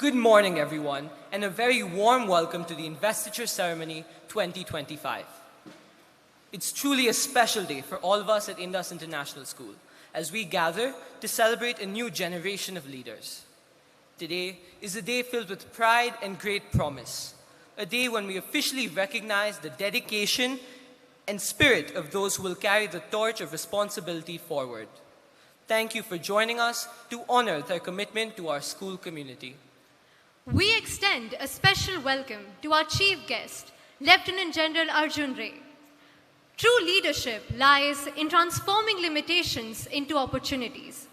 Good morning, everyone, and a very warm welcome to the Investiture Ceremony 2025. It's truly a special day for all of us at Indus International School as we gather to celebrate a new generation of leaders. Today is a day filled with pride and great promise, a day when we officially recognize the dedication and spirit of those who will carry the torch of responsibility forward. Thank you for joining us to honor their commitment to our school community. We extend a special welcome to our chief guest, Lieutenant General Arjun Ray. True leadership lies in transforming limitations into opportunities.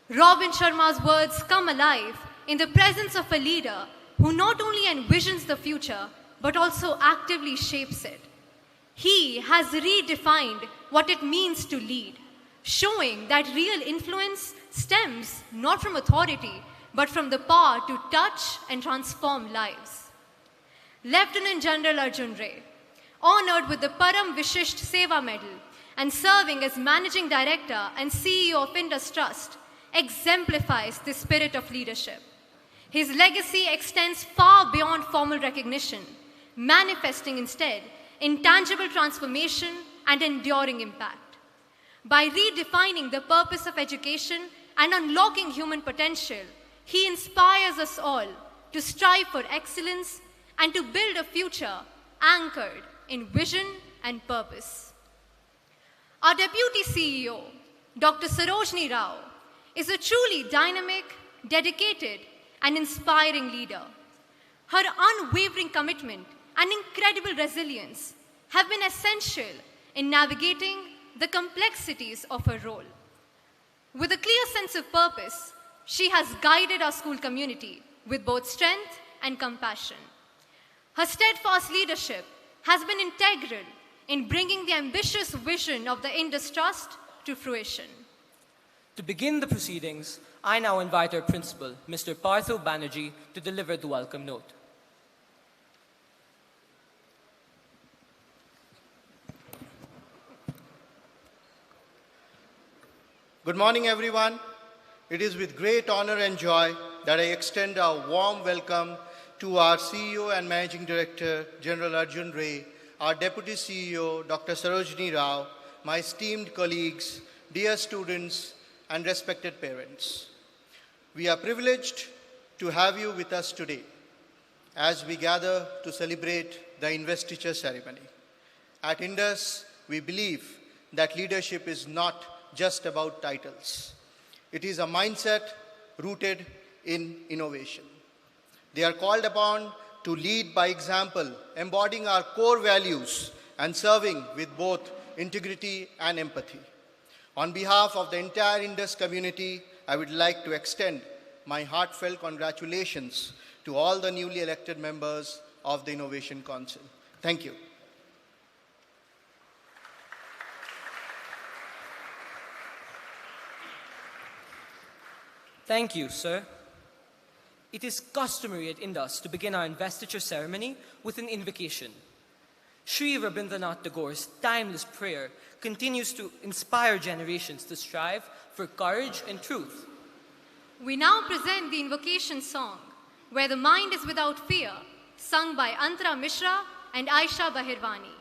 Robin Sharma's words come alive in the presence of a leader who not only envisions the future, but also actively shapes it. He has redefined what it means to lead, showing that real influence stems not from authority, but from the power to touch and transform lives. Lieutenant General Arjun Ray, honored with the Param Vishisht Seva Medal and serving as Managing Director and CEO of Indus Trust, exemplifies the spirit of leadership. His legacy extends far beyond formal recognition, manifesting instead in tangible transformation and enduring impact. By redefining the purpose of education and unlocking human potential, he inspires us all to strive for excellence and to build a future anchored in vision and purpose. Our Deputy CEO, Dr. Sarojini Rao, is a truly dynamic, dedicated, and inspiring leader. Her unwavering commitment and incredible resilience have been essential in navigating the complexities of her role. With a clear sense of purpose, she has guided our school community with both strength and compassion. Her steadfast leadership has been integral in bringing the ambitious vision of the Indus Trust to fruition. To begin the proceedings, I now invite our principal, Mr. Partho Banerjee, to deliver the welcome note. Good morning, everyone. It is with great honor and joy that I extend a warm welcome to our CEO and Managing Director, General Arjun Ray, our Deputy CEO, Dr. Sarojini Rao, my esteemed colleagues, dear students, and respected parents. We are privileged to have you with us today as we gather to celebrate the Investiture ceremony. At Indus, we believe that leadership is not just about titles. It is a mindset rooted in innovation. They are called upon to lead by example, embodying our core values and serving with both integrity and empathy. On behalf of the entire Indus community, I would like to extend my heartfelt congratulations to all the newly elected members of the Innovation Council. Thank you. Thank you, sir. It is customary at Indus to begin our investiture ceremony with an invocation. Sri Rabindranath Tagore's timeless prayer continues to inspire generations to strive for courage and truth. We now present the Invocation Song, Where the Mind is Without Fear, sung by Antara Mishra and Aisha Bahirwani.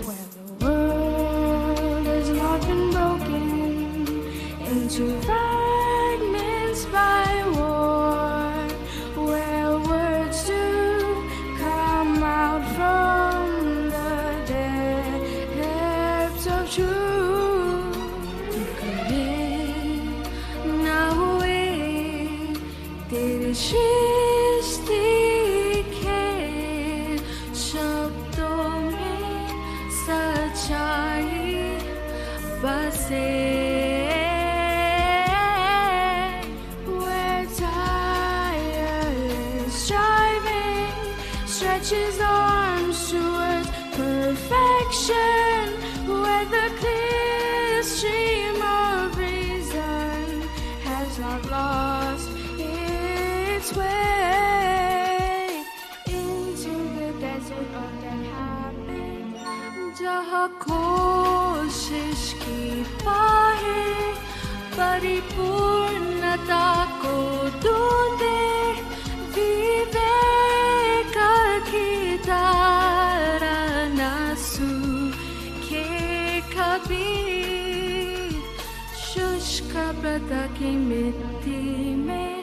Where the world has not been broken into fragments by war, where words do come out from the depths of truth. Nawe tere shrishti ke shabdon mein सच्चाई बसे where tireless striving stretches arms towards perfection, where the clear stream of reason has not lost its way into the desert of that habit. जहाँ कोशिश की पाए परिपूर्णता को ढूंढे विवेक की धारा न सूखे कभी शुष्क प्रथा की मिट्टी में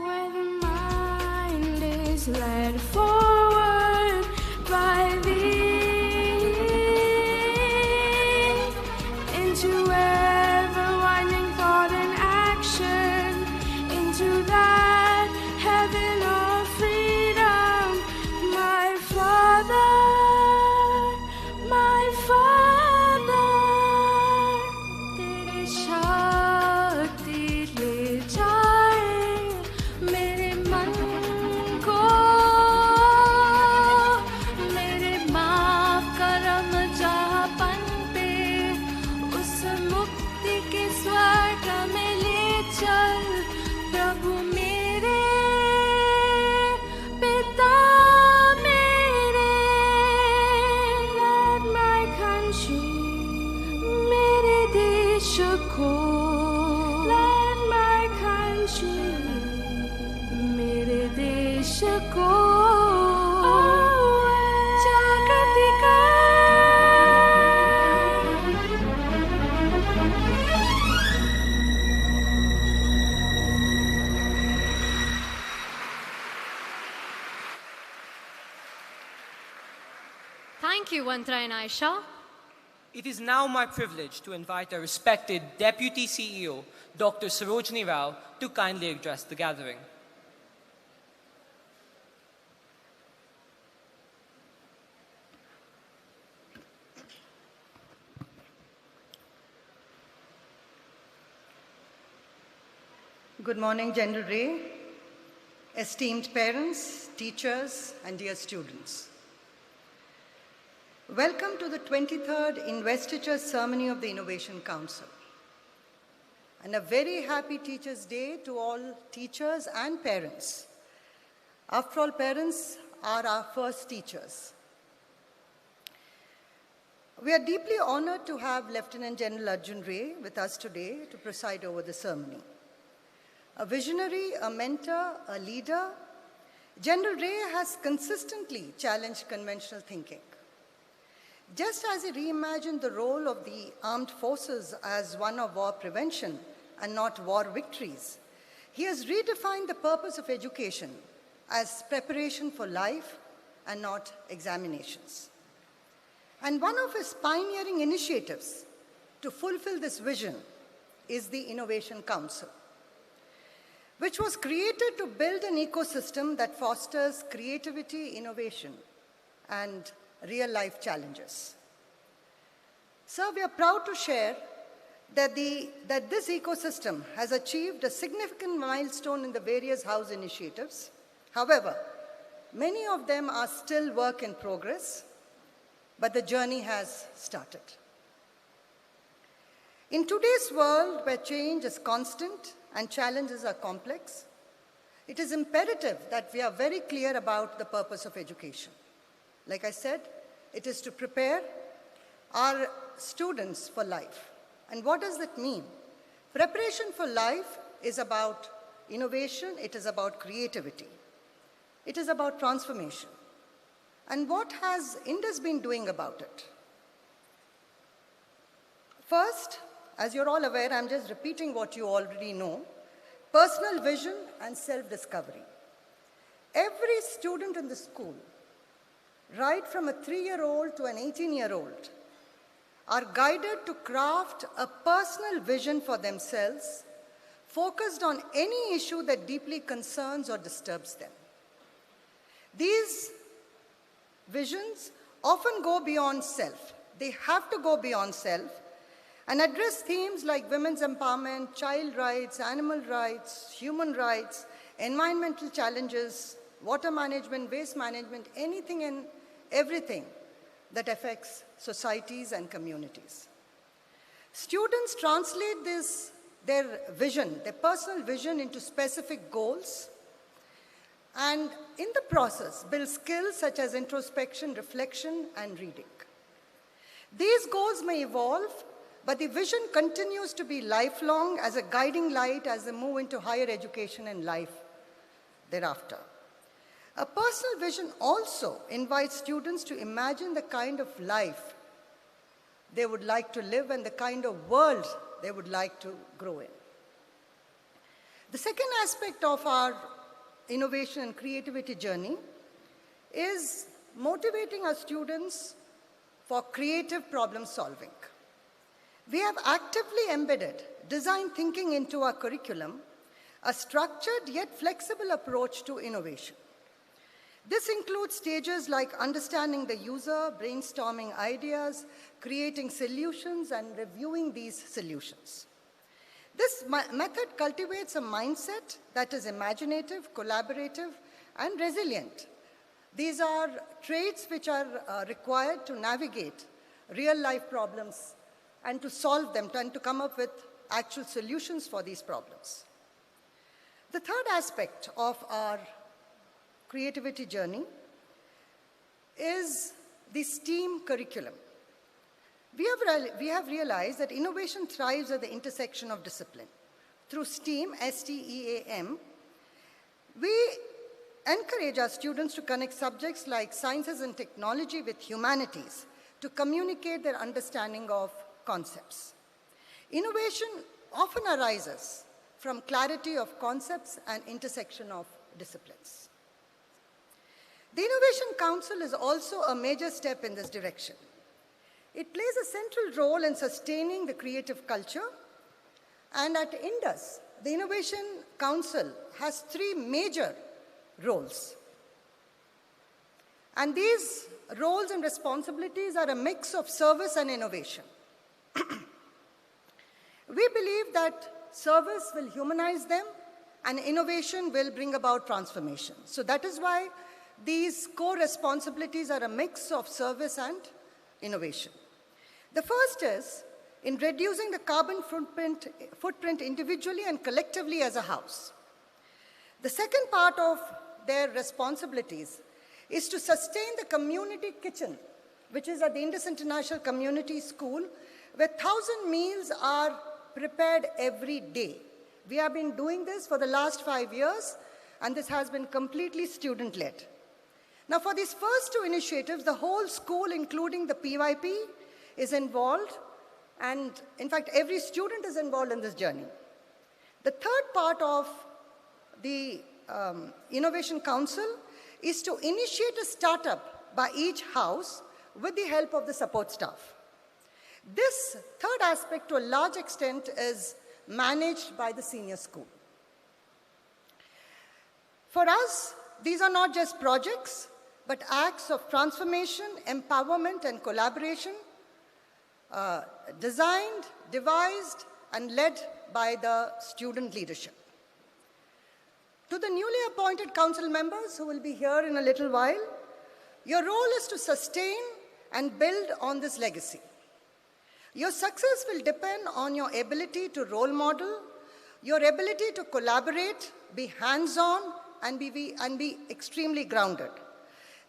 where the mind is led forward by the into ever-winding thought and action, into that heaven of freedom. My Father, तेरी शक्ति ले जाए मेरे मन को, मेरे माफ करम जहाँपन पे उस मुक्ति के स्वर्ग में ले चल प्रभु मेरे पिता मेरे. Let my country मेरे देश को, let my country मेरे देश को जागृति कर. Thank you, Vantra and Aisha. It is now my privilege to invite our respected Deputy CEO, Dr. Sarojini Rao, to kindly address the gathering. Good morning, General Ray, esteemed parents, teachers, and dear students. Welcome to the 23rd Investiture Ceremony of the Innovation Council. And a very happy Teachers' Day to all teachers and parents. After all, parents are our first teachers. We are deeply honored to have Lieutenant General Arjun Ray with us today to preside over the ceremony. A visionary, a mentor, a leader, General Ray has consistently challenged conventional thinking. Just as he reimagined the role of the armed forces as one of war prevention and not war victories, he has redefined the purpose of education as preparation for life and not examinations. And one of his pioneering initiatives to fulfill this vision is the Innovation Council, which was created to build an ecosystem that fosters creativity, innovation, and real-life challenges. Sir, we are proud to share that this ecosystem has achieved a significant milestone in the various house initiatives. However, many of them are still work in progress, but the journey has started. In today's world where change is constant and challenges are complex, it is imperative that we are very clear about the purpose of education. Like I said, it is to prepare our students for life. And what does that mean? Preparation for life is about innovation, it is about creativity, it is about transformation. And what has Indus been doing about it? First, as you're all aware, I'm just repeating what you already know, personal vision and self-discovery. Every student in the school, right from a 3-year-old to an 18-year-old, are guided to craft a personal vision for themselves, focused on any issue that deeply concerns or disturbs them. These visions often go beyond self. They have to go beyond self and address themes like women's empowerment, child rights, animal rights, human rights, environmental challenges, water management, waste management, anything and everything that affects societies and communities. Students translate their vision, their personal vision, into specific goals, and in the process build skills such as introspection, reflection, and reading. These goals may evolve, but the vision continues to be lifelong as a guiding light as they move into higher education and life thereafter. A personal vision also invites students to imagine the kind of life they would like to live and the kind of world they would like to grow in. The second aspect of our innovation and creativity journey is motivating our students for creative problem solving. We have actively embedded design thinking into our curriculum, a structured yet flexible approach to innovation. This includes stages like understanding the user, brainstorming ideas, creating solutions, and reviewing these solutions. This method cultivates a mindset that is imaginative, collaborative, and resilient. These are traits which are required to navigate real-life problems and to solve them and to come up with actual solutions for these problems. The third aspect of our creativity journey is the STEAM curriculum. We have realized that innovation thrives at the intersection of discipline. Through STEAM, S-T-E-A-M, we encourage our students to connect subjects like sciences and technology with humanities to communicate their understanding of concepts. Innovation often arises from clarity of concepts and intersection of disciplines. The Innovation Council is also a major step in this direction. It plays a central role in sustaining the creative culture, and at Indus, the Innovation Council has 3 major roles. And these roles and responsibilities are a mix of service and innovation. We believe that service will humanize them and innovation will bring about transformation. So that is why these core responsibilities are a mix of service and innovation. The first is in reducing the carbon footprint individually and collectively as a house. The second part of their responsibilities is to sustain the community kitchen, which is at the Indus International Community School, where 1,000 meals are prepared every day. We have been doing this for the last 5 years, and this has been completely student-led. Now, for these first 2 initiatives, the whole school, including the PYP, is involved, and in fact, every student is involved in this journey. The third part of the Innovation Council is to initiate a startup by each house with the help of the support staff. This third aspect, to a large extent, is managed by the senior school. For us, these are not just projects, but acts of transformation, empowerment, and collaboration, designed, devised, and led by the student leadership. To the newly appointed council members who will be here in a little while, your role is to sustain and build on this legacy. Your success will depend on your ability to role model, your ability to collaborate, be hands-on, and be extremely grounded.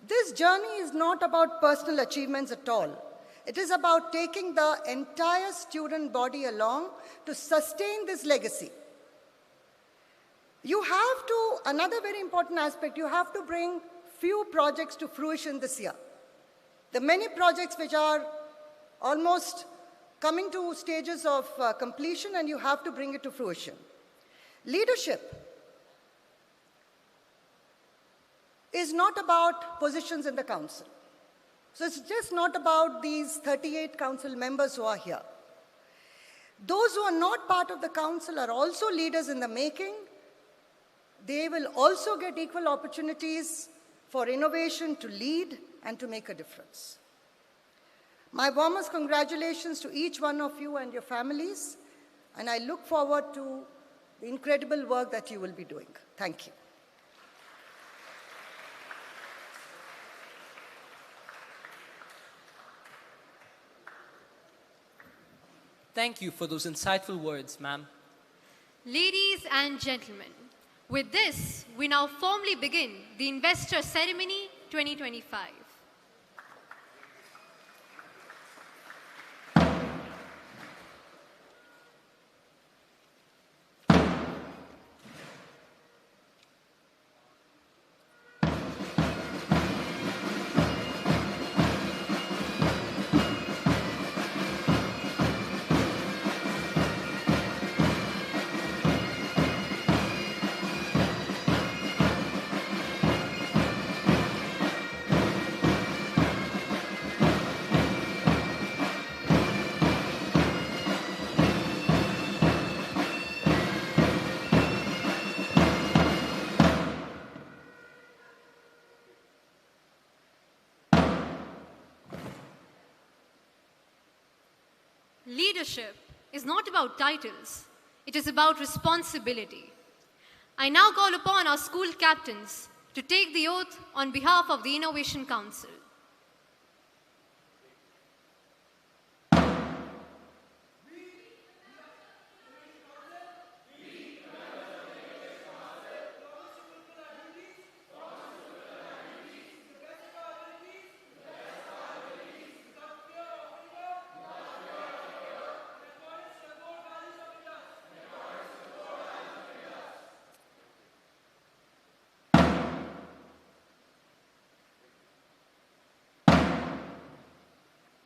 This journey is not about personal achievements at all. It is about taking the entire student body along to sustain this legacy. You have to, another very important aspect, you have to bring few projects to fruition this year. The many projects which are almost coming to stages of completion, and you have to bring it to fruition. Leadership is not about positions in the council. So it's just not about these 38 council members who are here. Those who are not part of the council are also leaders in the making. They will also get equal opportunities for innovation to lead and to make a difference. My warmest congratulations to each one of you and your families, and I look forward to the incredible work that you will be doing. Thank you. Thank you for those insightful words, ma'am. Ladies and gentlemen, with this, we now formally begin the Investor Ceremony 2025. Leadership is not about titles, it is about responsibility. I now call upon our school captains to take the oath on behalf of the Innovation Council.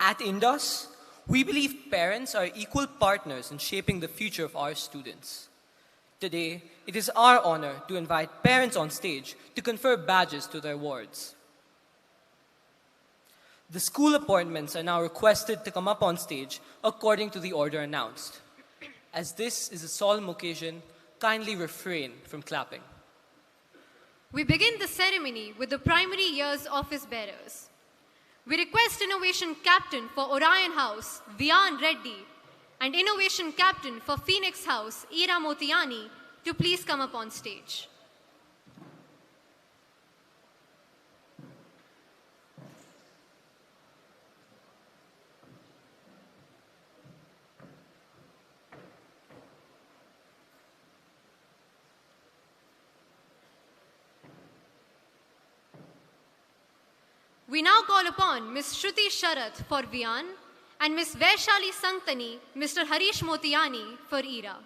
At Indus, we believe parents are equal partners in shaping the future of our students. Today, it is our honor to invite parents on stage to confer badges to their wards. The school appointments are now requested to come up on stage according to the order announced. As this is a solemn occasion, kindly refrain from clapping. We begin the ceremony with the primary year's office bearers. We request Innovation Captain for Orion House, Vian Reddy, and Innovation Captain for Phoenix House, Ira Motiani, to please come up on stage. We now call upon Ms. Shruti Sharath for Vian and Ms. Vaishali Sangtani, Mr. Harish Motiani for Ira.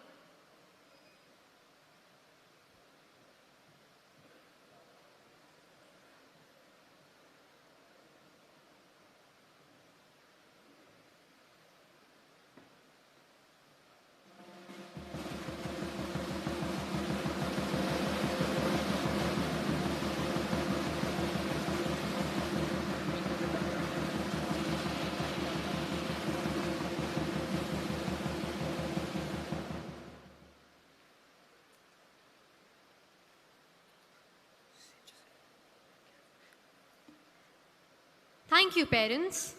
Thank you, parents.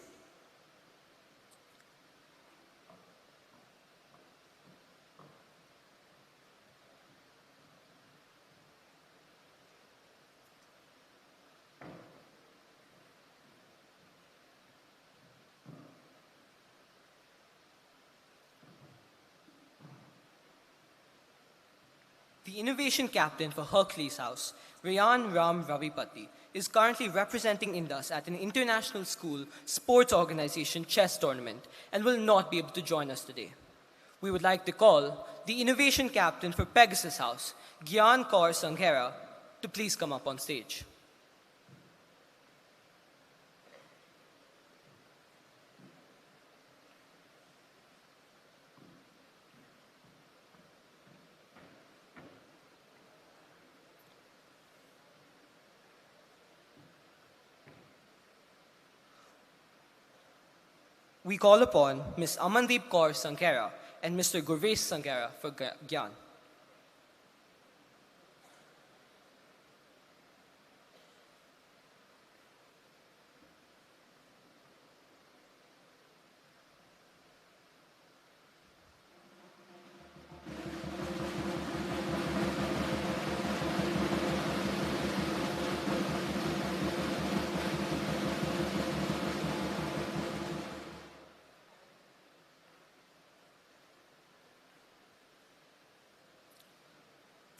The Innovation Captain for Hercules House, Rayan Ram Ravipati, is currently representing Indus at an international school sports organization chess tournament and will not be able to join us today. We would like to call the Innovation Captain for Pegasus House, Gyan Kaur Sanghera, to please come up on stage. we call upon Ms. Amandeep Kaur Sankera and Mr. Gurvesh Sankera for Gyan.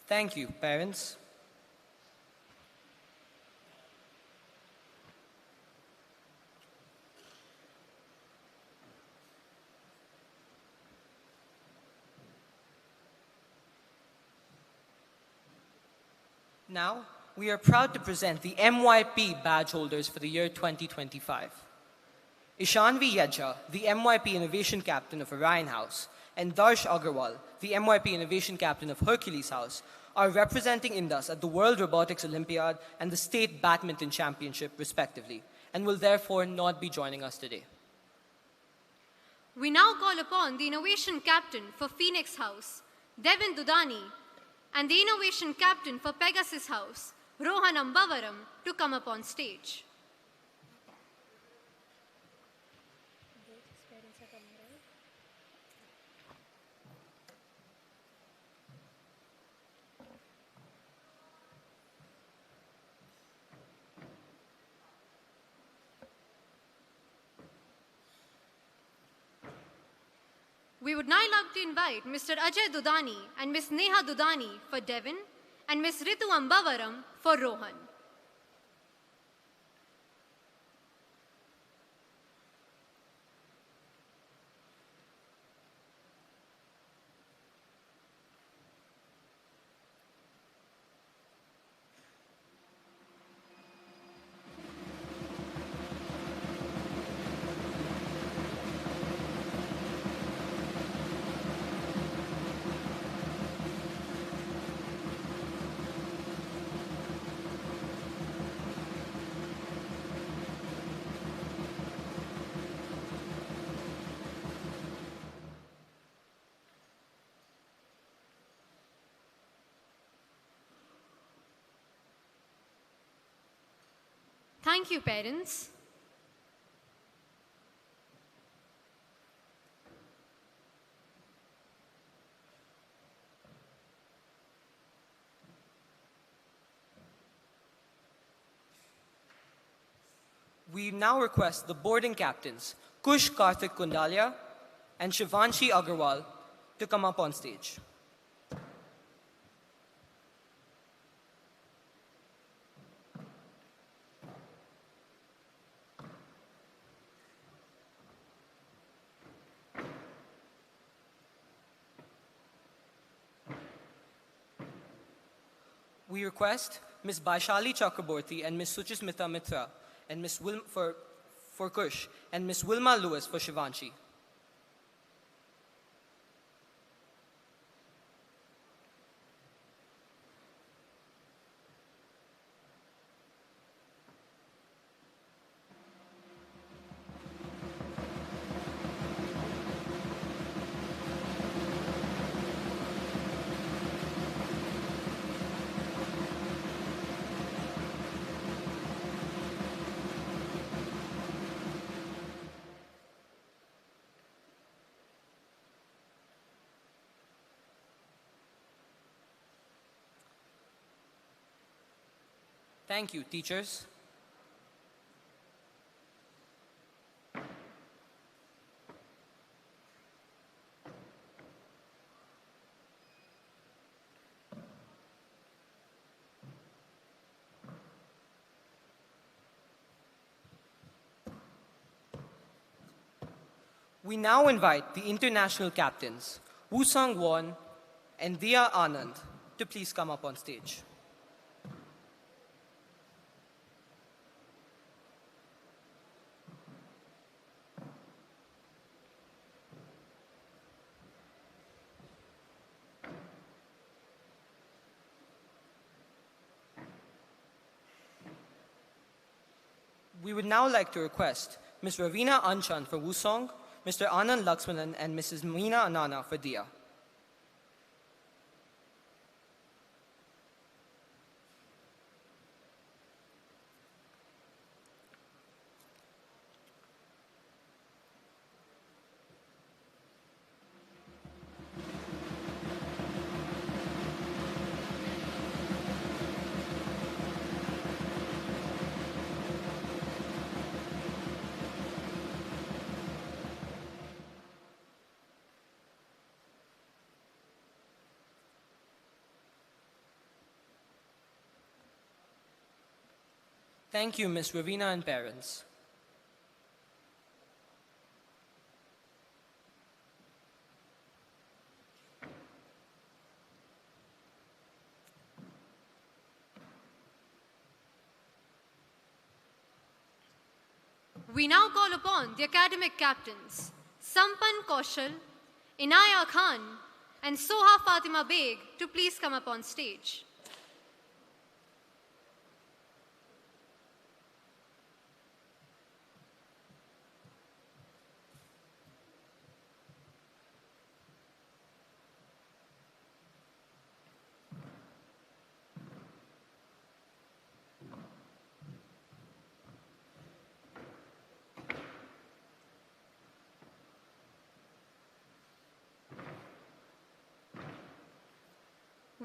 Thank you, parents. Now, we are proud to present the MYP badge holders for the year 2025. Ishanvi Yedja, the MYP Innovation Captain of Orion House, and Darsh Agarwal, the MYP Innovation Captain of Hercules House, are representing Indus at the World Robotics Olympiad and the State Badminton Championship, respectively, and will therefore not be joining us today. We now call upon the Innovation Captain for Phoenix House, Devin Dudani, and the Innovation Captain for Pegasus House, Rohan Ambavaram, to come up on stage. We would now like to invite Mr. Ajay Dudani and Ms. Neha Dudani for Devin and Ms. Ritu Ambavaram for Rohan. Thank you, parents. We now request the boarding captains, Kush Karthik Kundalia and Shivanshi Agarwal, to come up on stage. We request Ms. Baishali Chakraborty and Ms. Suchismita Mitra and Ms. for Kush and Ms. Wilma Lewis for Shivanshi. Thank you, teachers. We now invite the international captains, Woo Sung Won and Dia Anand, to please come up on stage. We would now like to request Ms. Ravina Anchan for Wusong, Mr. Anand Laxmanan and Mrs. Meena Anana for Dia. Thank you, Ms. Ravina and parents. We now call upon the academic captains, Sampan Kaushal, Inaya Khan, and Soha Fatima Beg to please come up on stage.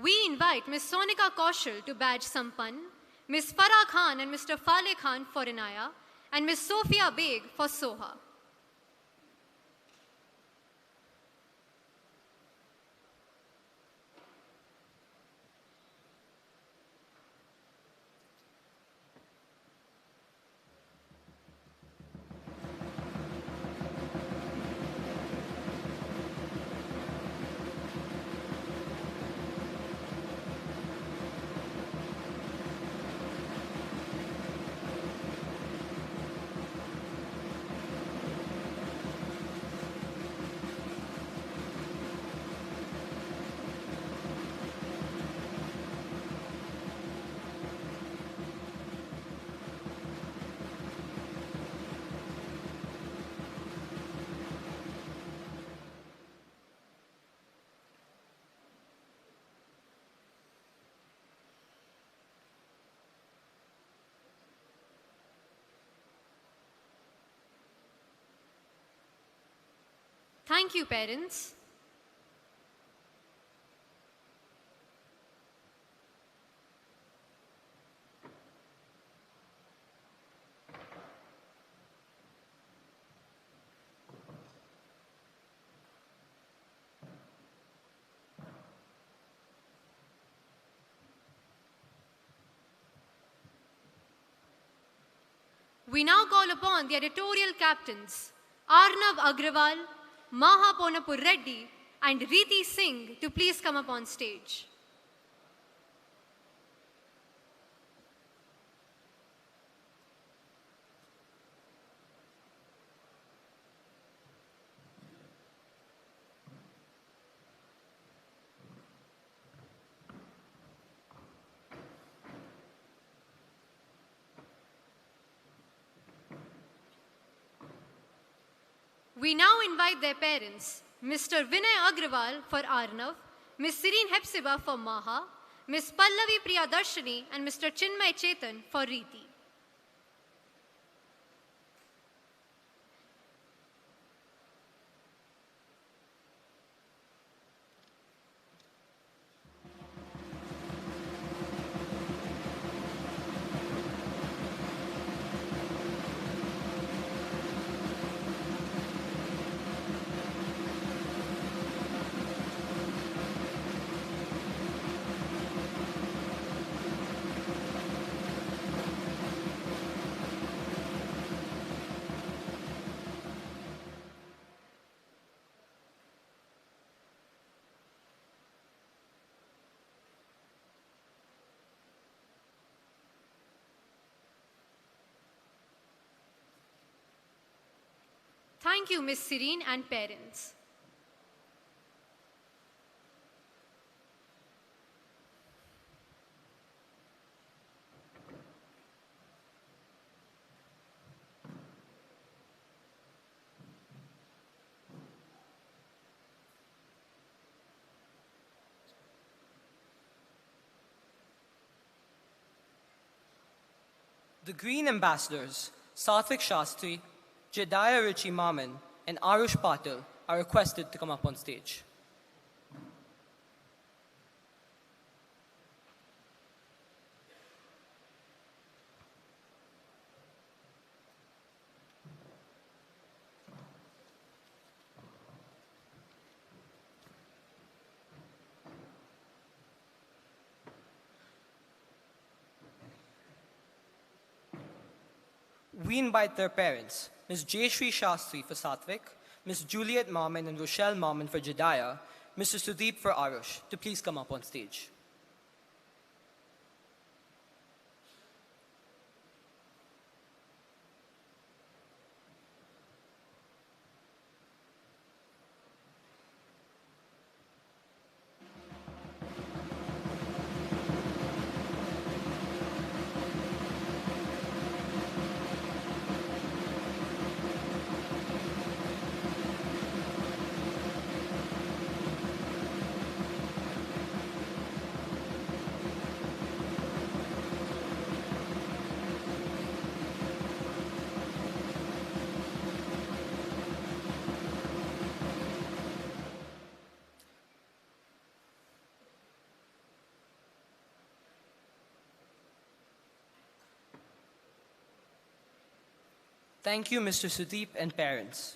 We invite Ms. Sonika Kaushal to badge Sampan, Ms. Farah Khan and Mr. Fale Khan for Inaya, and Ms. Sophia Beg for Soha. Thank you, parents. We now call upon the editorial captains, Arnav Agrawal, Maha Ponapur Reddy, and Riti Singh to please come up on stage. We now invite their parents, Mr. Vinay Agrawal for Arnav, Ms. Sireen Hepsiba for Maha, Ms. Pallavi Priyadarshini and Mr. Chinmay Chetan for Riti. Thank you, Ms. Sireen and parents. The Green Ambassadors, Satvik Shastri, Jediah Richie Maman, and Arush Patil are requested to come up on stage. We invite their parents, Ms. Jayashree Shastri for Satvik, Ms. Juliet Maman and Rochelle Maman for Jediah, Mr. Sudeep for Arush, to please come up on stage. Thank you, Mr. Sudeep and parents.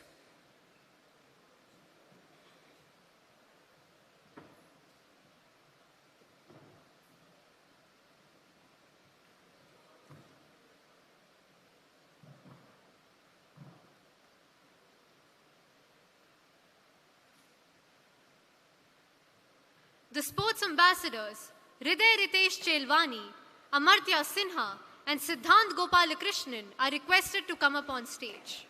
The sports ambassadors, Hriday Ritesh Chelwani, Amartya Sinha, and Siddhant Gopalakrishnan are requested to come up on stage.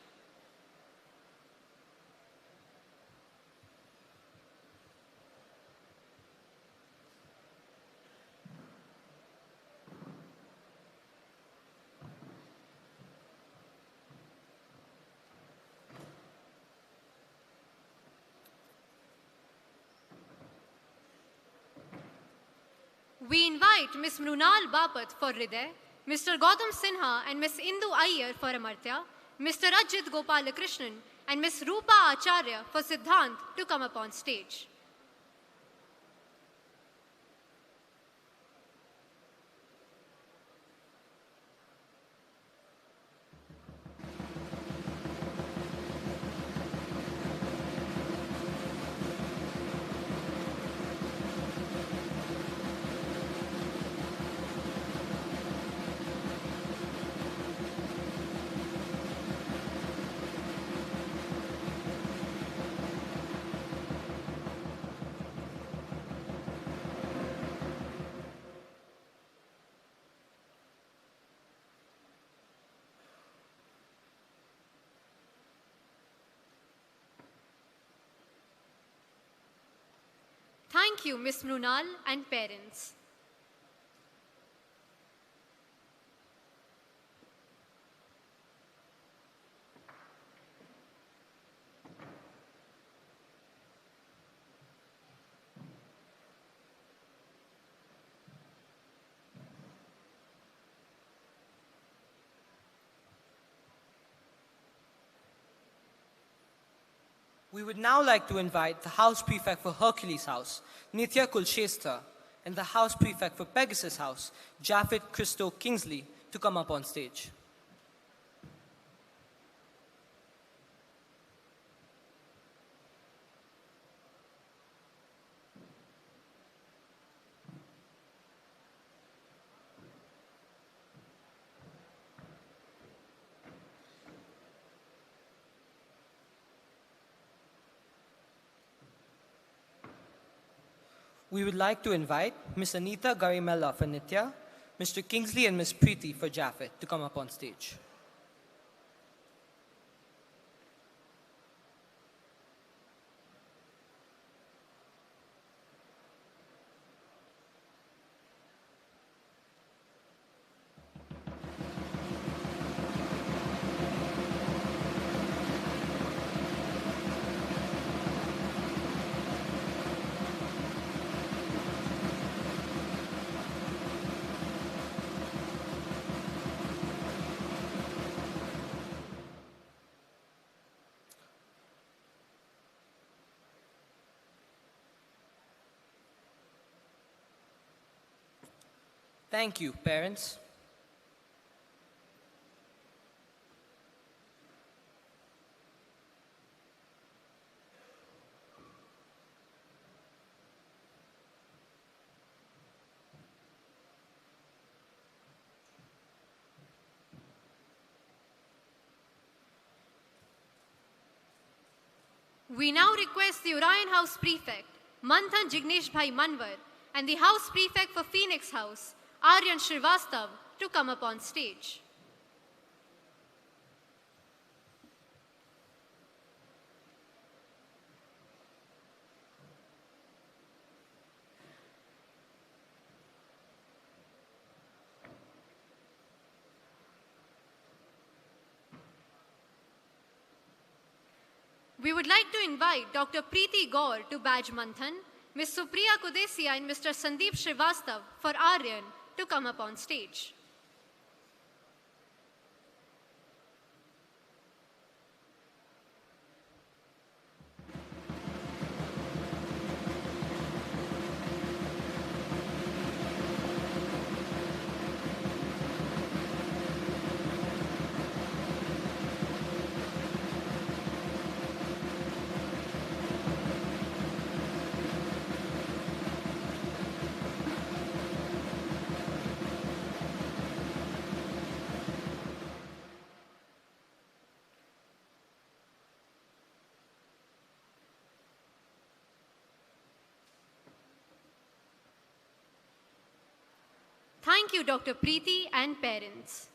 We invite Ms. Mrunal Bapat for Hriday, Mr. Gautam Sinha and Ms. Indu Iyer for Amartya, Mr. Ajit Gopalakrishnan and Ms. Rupa Acharya for Siddhant to come up on stage. Thank you, Ms. Mrunal and parents. We would now like to invite the House Prefect for Hercules House, Nithya Kulshestra, and the House Prefect for Pegasus House, Japheth Christo Kingsley, to come up on stage. We would like to invite Ms. Anita Garimella for Nitya, Mr. Kingsley and Ms. Preeti for Japheth to come up on stage. Thank you, parents. We now request the Orion House Prefect, Manthan Jignesh Bhai Manwar, and the House Prefect for Phoenix House, Aryan Srivastav, to come up on stage. We would like to invite Dr. Preeti Gaur to badge Manthan, Ms. Supriya Kudesia and Mr. Sandeep Srivastav for Aryan to come up on stage. Thank you, Dr. Preeti and parents.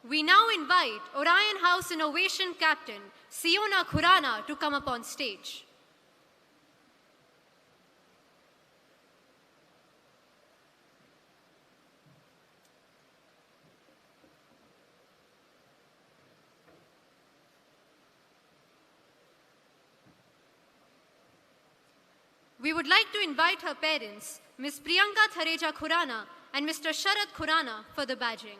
We now invite Orion House Innovation Captain, Siona Khurana, to come up on stage. We would like to invite her parents, Ms. Priyanka Thareja Khurana and Mr. Sharad Khurana, for the badging.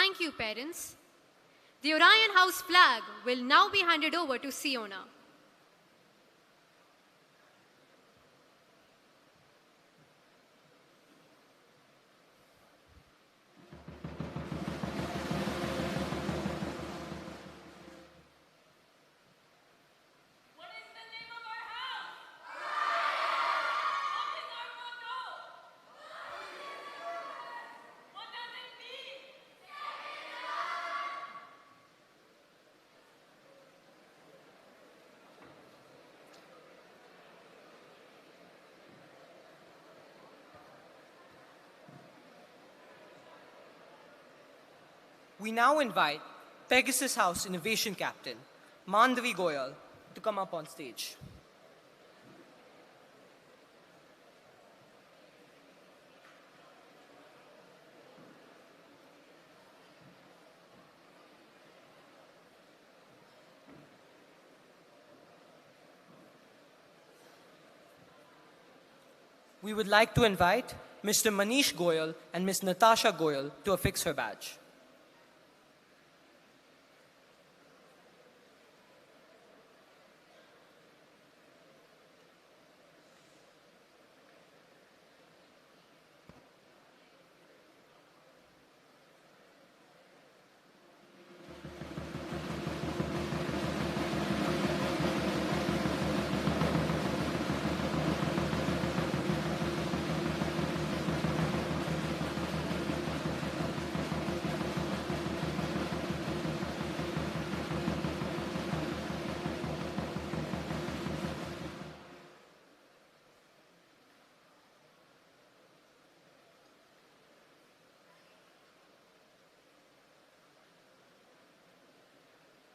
Thank you, parents. The Orion House flag will now be handed over to Siona. We now invite Pegasus House Innovation Captain, Mandvi Goyal, to come up on stage. We would like to invite Mr. Manish Goyal and Ms. Natasha Goyal to affix her badge.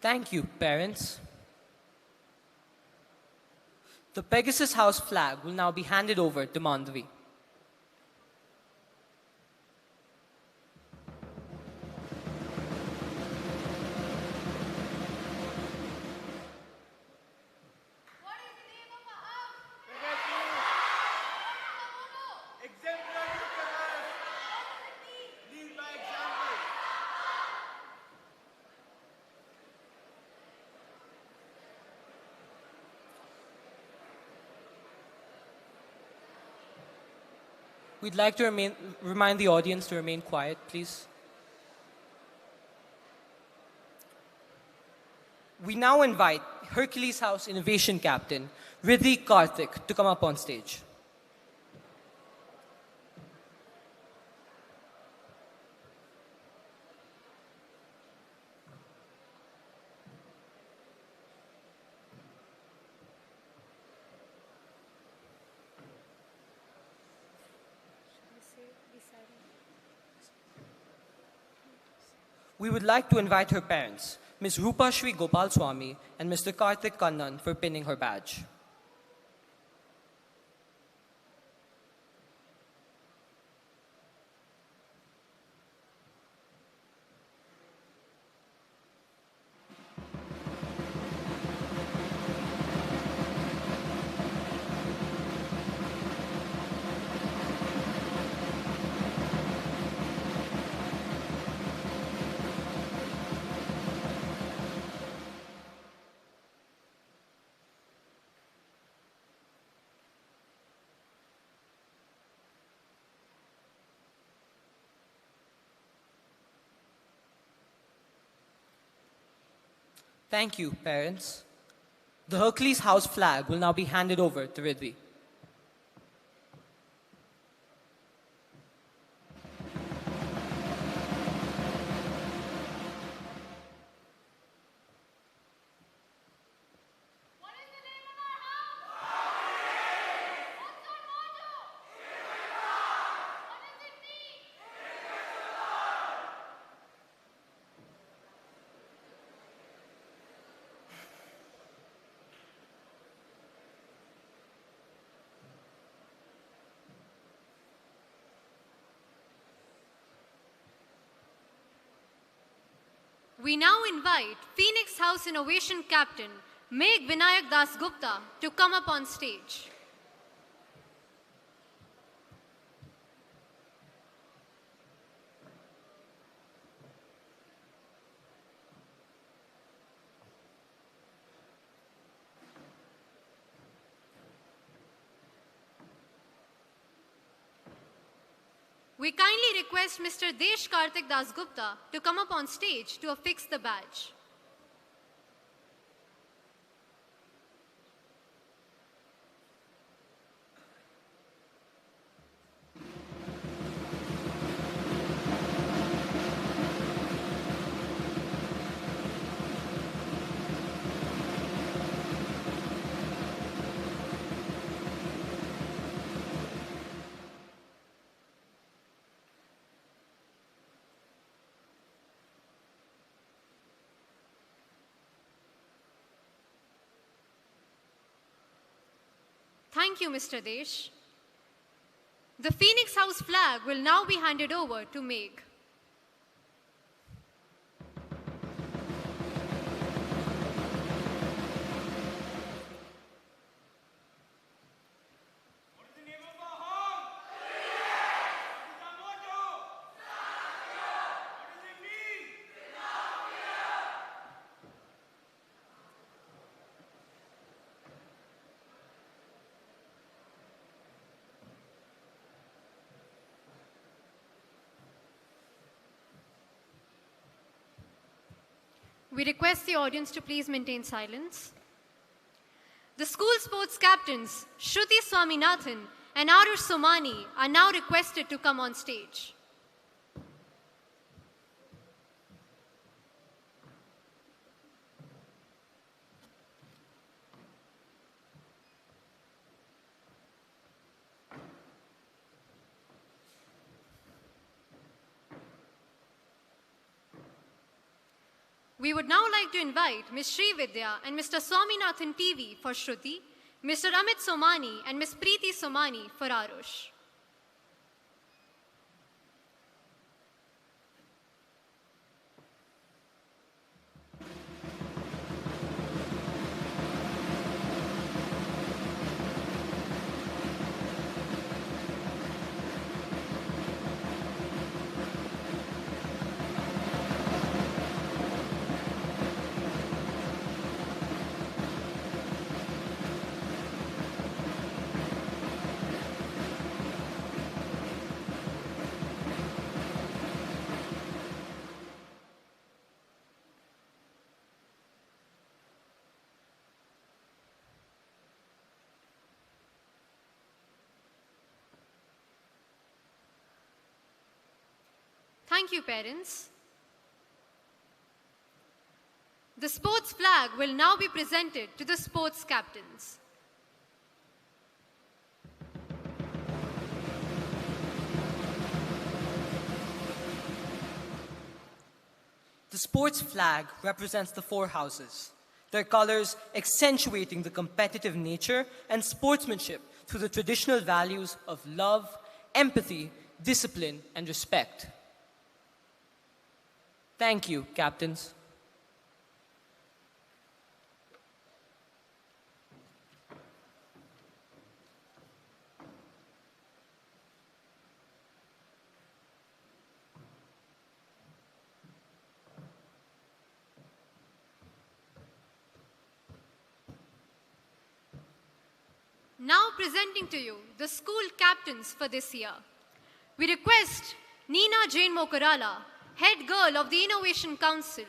Thank you, parents. The Pegasus House flag will now be handed over to Mandvi. We'd like to remind the audience to remain quiet, please. We now invite Hercules House Innovation Captain, Riddhi Karthik, to come up on stage. We would like to invite her parents, Ms. Rupa Shri Gopal Swami and Mr. Karthik Kannan, for pinning her badge. Thank you, parents. The Hercules House flag will now be handed over to Riddhi. We now invite Phoenix House Innovation Captain, Megh Vinayak Das Gupta, to come up on stage. We kindly request Mr. Desh Karthik Das Gupta to come up on stage to affix the badge. Thank you, Mr. Desh. The Phoenix House flag will now be handed over to Megh. We request the audience to please maintain silence. The school sports captains, Shruti Swaminathan and Arush Somani, are now requested to come on stage. We would now like to invite Ms. Sri Vidya and Mr. Swaminathan TV for Shruti, Mr. Amit Somani and Ms. Preeti Somani for Arush. Thank you, parents. The sports flag will now be presented to the sports captains. The sports flag represents the four houses, their colors accentuating the competitive nature and sportsmanship through the traditional values of love, empathy, discipline, and respect. Thank you, captains. Now presenting to you the school captains for this year. We request Neena Jain Mokarala, Head Girl of the Innovation Council,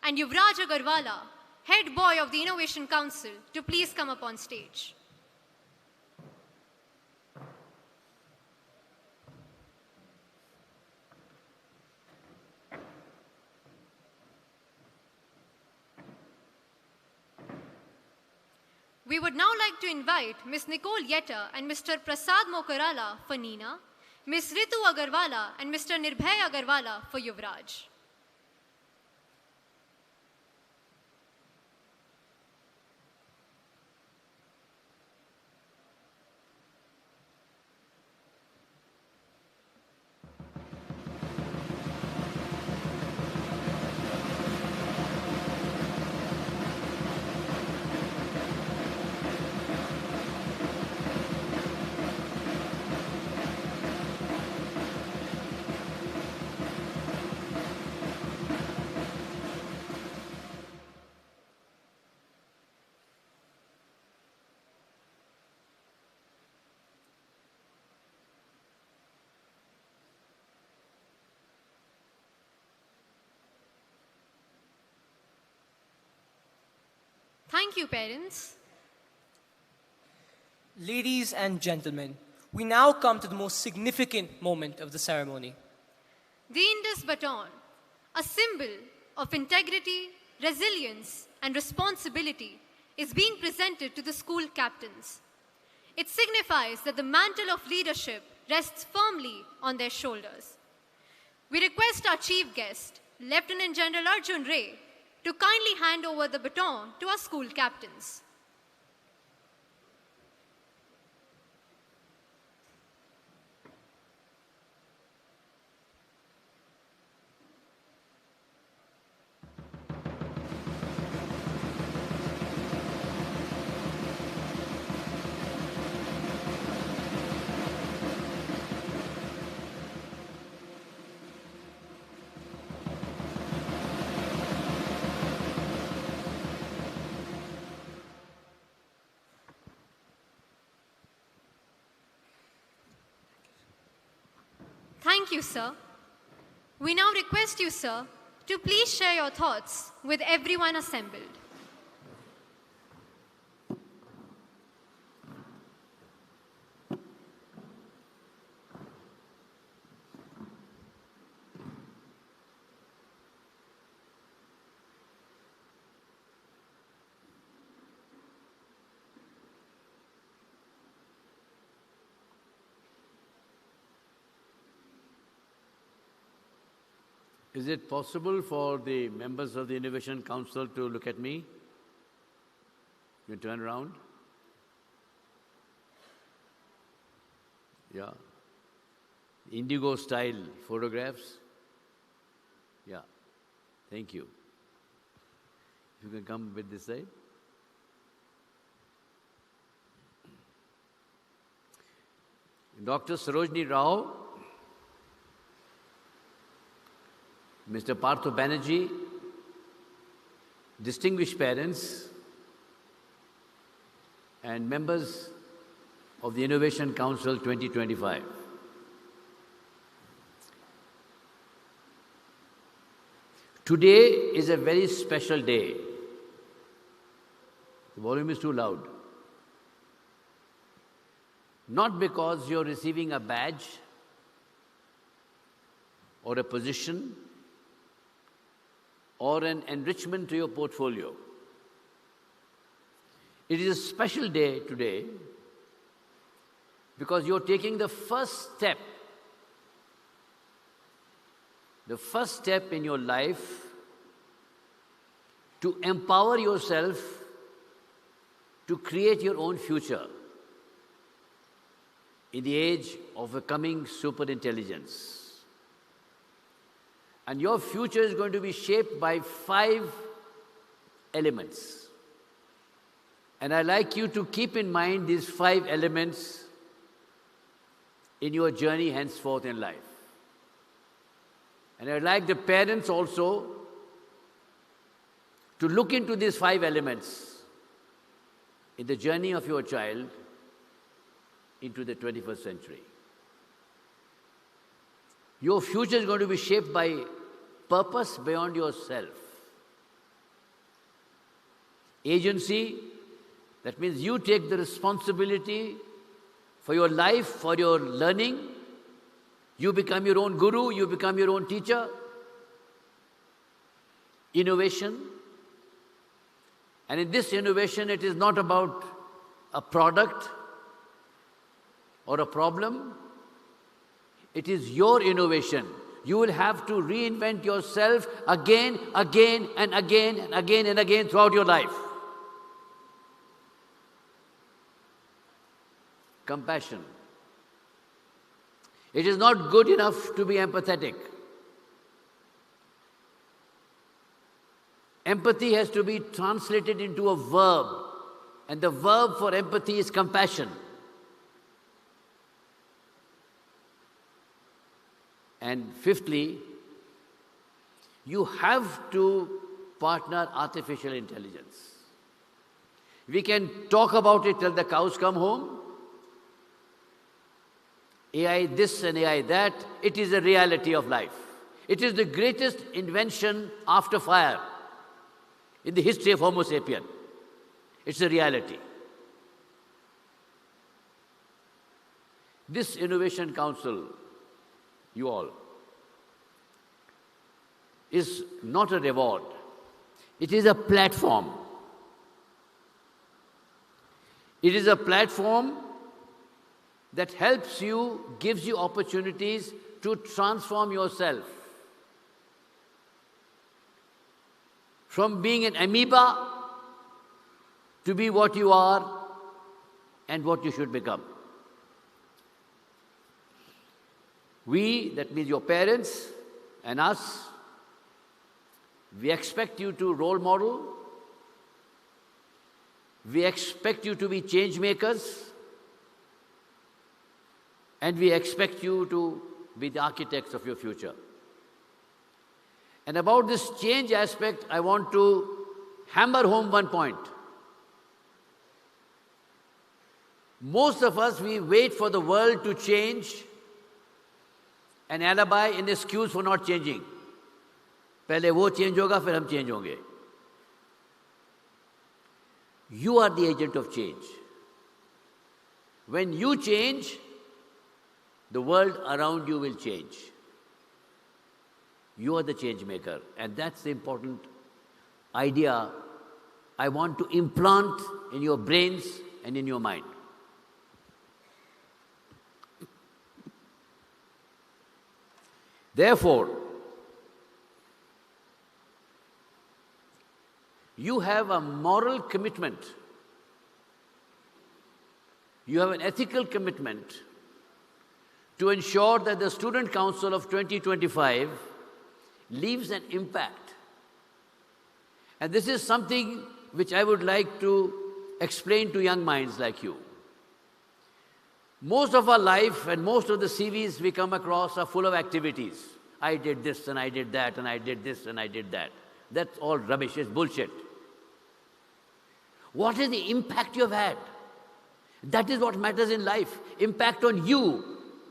and Yuvraj Agarwala, Head Boy of the Innovation Council, to please come up on stage. We would now like to invite Ms. Nicole Yetta and Mr. Prasad Mokarala for Neena, Ms. Ritu Agarwala and Mr. Nirbhay Agarwala for Yuvraj. Thank you, parents. Ladies and gentlemen, we now come to the most significant moment of the ceremony. The Indus baton, a symbol of integrity, resilience, and responsibility, is being presented to the school captains. It signifies that the mantle of leadership rests firmly on their shoulders. We request our chief guest, Lieutenant General Arjun Ray, to kindly hand over the baton to our school captains. Thank you, sir. We now request you, sir, to please share your thoughts with everyone assembled. Is it possible for the members of the Innovation Council to look at me? You turn around. Yeah. Indigo style photographs. Yeah. Thank you. You can come with this side. Dr. Sarojini Rao, Mr. Partho Banerjee, distinguished parents, and members of the Innovation Council 2025. Today is a very special day. The volume is too loud. Not because you're receiving a badge or a position or an enrichment to your portfolio. It is a special day today because you're taking the first step in your life to empower yourself to create your own future in the age of a coming superintelligence. And your future is going to be shaped by 5 elements. And I'd like you to keep in mind these 5 elements in your journey henceforth in life. And I'd like the parents also to look into these 5 elements in the journey of your child into the 21st century. Your future is going to be shaped by purpose beyond yourself. Agency, that means you take the responsibility for your life, for your learning. You become your own guru, you become your own teacher. Innovation. And in this innovation, it is not about a product or a problem. It is your innovation. You will have to reinvent yourself again and again throughout your life. Compassion. It is not good enough to be empathetic. Empathy has to be translated into a verb, and the verb for empathy is compassion. And fifthly, you have to partner artificial intelligence. We can talk about it till the cows come home. AI this and AI that, it is a reality of life. It is the greatest invention after fire in the history of Homo sapien. It's a reality. This Innovation Council, you all, is not a reward. It is a platform. It is a platform that helps you, gives you opportunities to transform yourself. From being an amoeba to be what you are and what you should become. We, that means your parents and us, we expect you to role model. We expect you to be change makers. And we expect you to be the architects of your future. And about this change aspect, I want to hammer home one point. Most of us, we wait for the world to change, an alibi, an excuse for not changing. पहले वो change होगा, फिर हम change होंगे. You are the agent of change. When you change, the world around you will change. You are the change maker, and that's the important idea I want to implant in your brains and in your mind. Therefore, You have a moral commitment. You have an ethical commitment to ensure that the Student Council of 2025 leaves an impact. And this is something which I would like to explain to young minds like you. Most of our life and most of the CVs we come across are full of activities. I did this and I did that and I did this and I did that. That's all rubbish, it's bullshit. What is the impact you have had? That is what matters in life. Impact on you.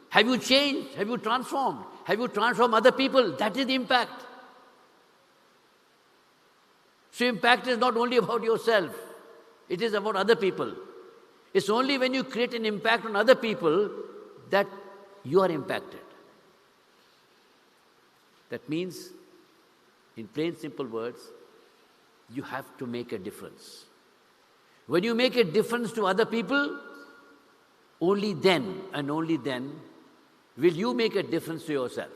Have you changed? Have you transformed? Have you transformed other people? That is the impact. So impact is not only about yourself. It is about other people. It's only when you create an impact on other people that you are impacted. That means, in plain simple words, you have to make a difference. When you make a difference to other people, only then and only then will you make a difference to yourself.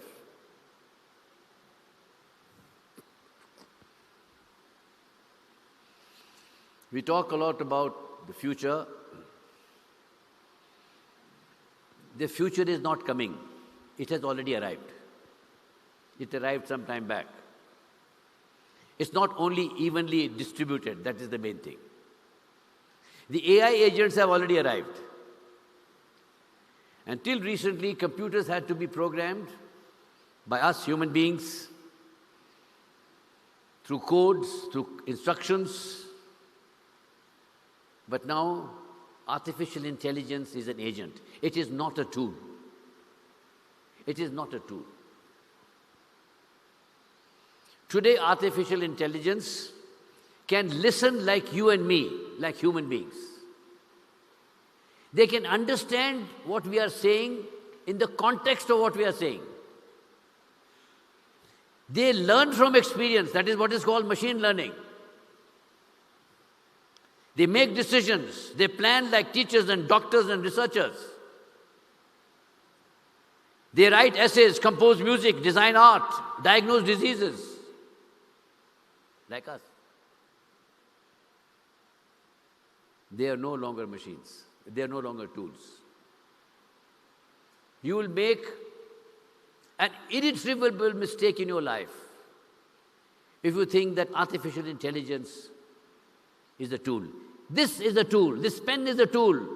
We talk a lot about the future. The future is not coming. It has already arrived. It arrived some time back. It's not only evenly distributed, that is the main thing. The AI agents have already arrived. Until recently, computers had to be programmed by us human beings through codes, through instructions. But now, artificial intelligence is an agent. It is not a tool. It is not a tool. Today, artificial intelligence can listen like you and me, like human beings. They can understand what we are saying in the context of what we are saying. They learn from experience. That is what is called machine learning. They make decisions. They plan like teachers and doctors and researchers. They write essays, compose music, design art, diagnose diseases, like us. They are no longer machines. They are no longer tools. You will make an irretrievable mistake in your life if you think that artificial intelligence is a tool. This is a tool. This pen is a tool.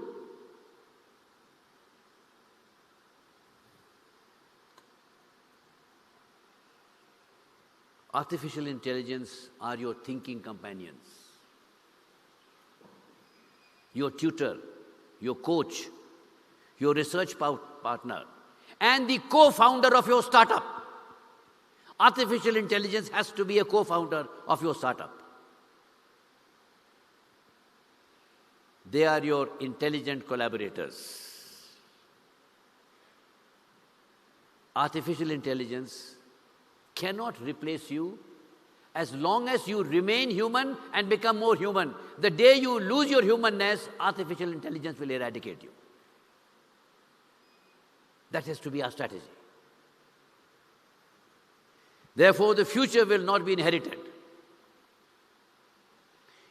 Artificial intelligence are your thinking companions, your tutor, your coach, your research partner, and the co-founder of your startup. Artificial intelligence has to be a co-founder of your startup. They are your intelligent collaborators. Artificial intelligence cannot replace you as long as you remain human and become more human. The day you lose your humanness, artificial intelligence will eradicate you. That has to be our strategy. Therefore, the future will not be inherited.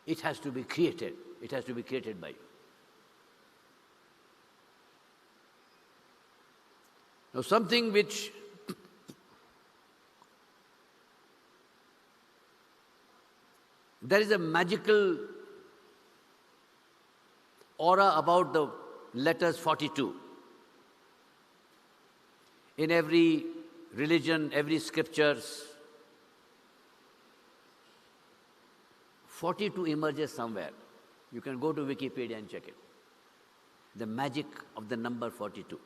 It has to be created. It has to be created by you. Now, something which there is a magical aura about the letters 42. In every religion, every scriptures, 42 emerges somewhere. You can go to Wikipedia and check it. The magic of the number 42.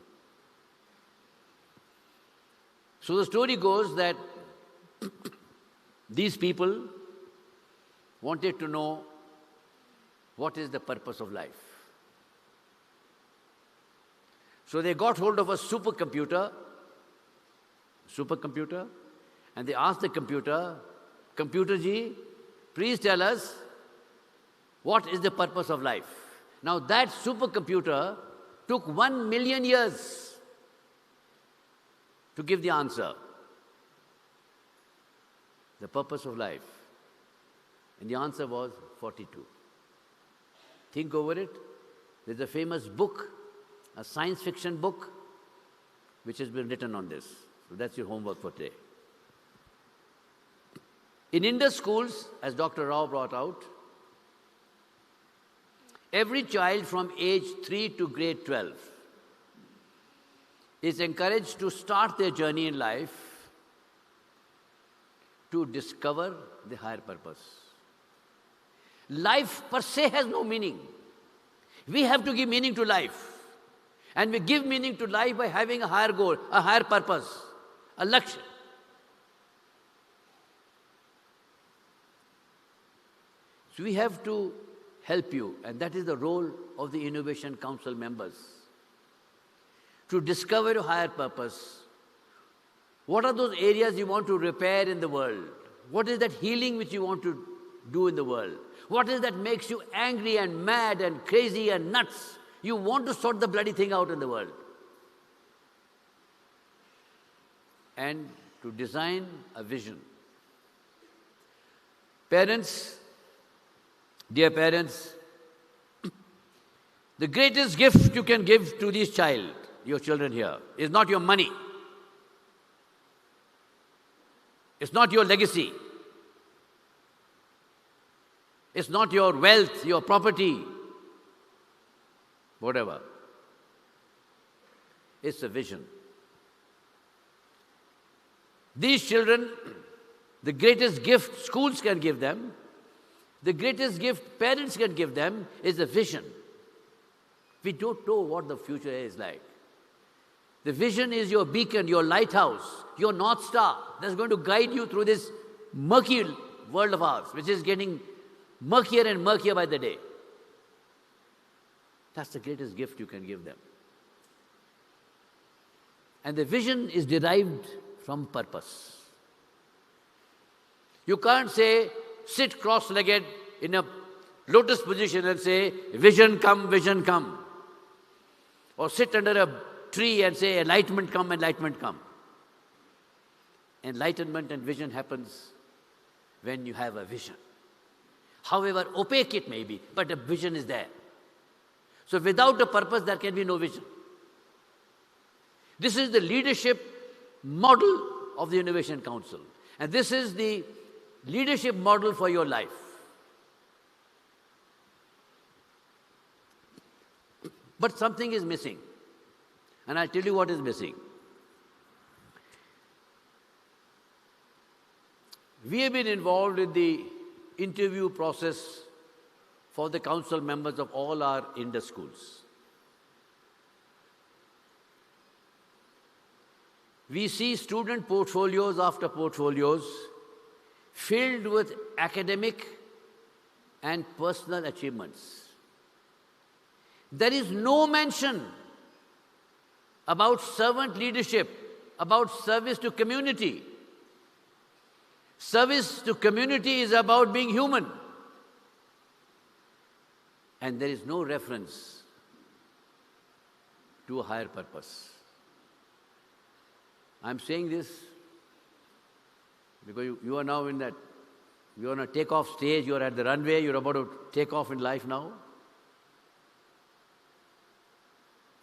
So the story goes that these people wanted to know what is the purpose of life. So they got hold of a supercomputer, and they asked the computer, "Computer ji, please tell us what is the purpose of life?" Now that supercomputer took 1 million years to give the answer. The purpose of life. And the answer was 42. Think over it. There's a famous book, a science fiction book, which has been written on this. So that's your homework for today. In Indus schools, as Dr. Rao brought out, every child from age 3 to grade 12 is encouraged to start their journey in life to discover the higher purpose. Life per se has no meaning. We have to give meaning to life. And we give meaning to life by having a higher goal, a higher purpose, a lakshya. So we have to help you, and that is the role of the Innovation Council members, to discover your higher purpose. What are those areas you want to repair in the world? What is that healing which you want to do in the world? What is that makes you angry and mad and crazy and nuts? You want to sort the bloody thing out in the world. And to design a vision. Parents, dear parents, the greatest gift you can give to this child, your children here, is not your money. It's not your legacy. It's not your wealth, your property, whatever. It's a vision. These children, the greatest gift schools can give them, the greatest gift parents can give them is a vision. We don't know what the future is like. The vision is your beacon, your lighthouse, your North Star that's going to guide you through this murky world of ours, which is getting murkier and murkier by the day. That's the greatest gift you can give them. And the vision is derived from purpose. You can't say, sit cross-legged in a lotus position and say, vision come, vision come. Or sit under a tree and say, enlightenment come, enlightenment come. Enlightenment and vision happens when you have a vision. However opaque it may be, but a vision is there. So without a purpose, there can be no vision. This is the leadership model of the Innovation Council. And this is the leadership model for your life. But something is missing. And I'll tell you what is missing. We have been involved in the interview process for the council members of all our Indus schools. We see student portfolios after portfolios filled with academic and personal achievements. There is no mention about servant leadership, about service to community. Service to community is about being human. And there is no reference to a higher purpose. I'm saying this because you are now in that, you're on a takeoff stage, you're at the runway, you're about to take off in life now.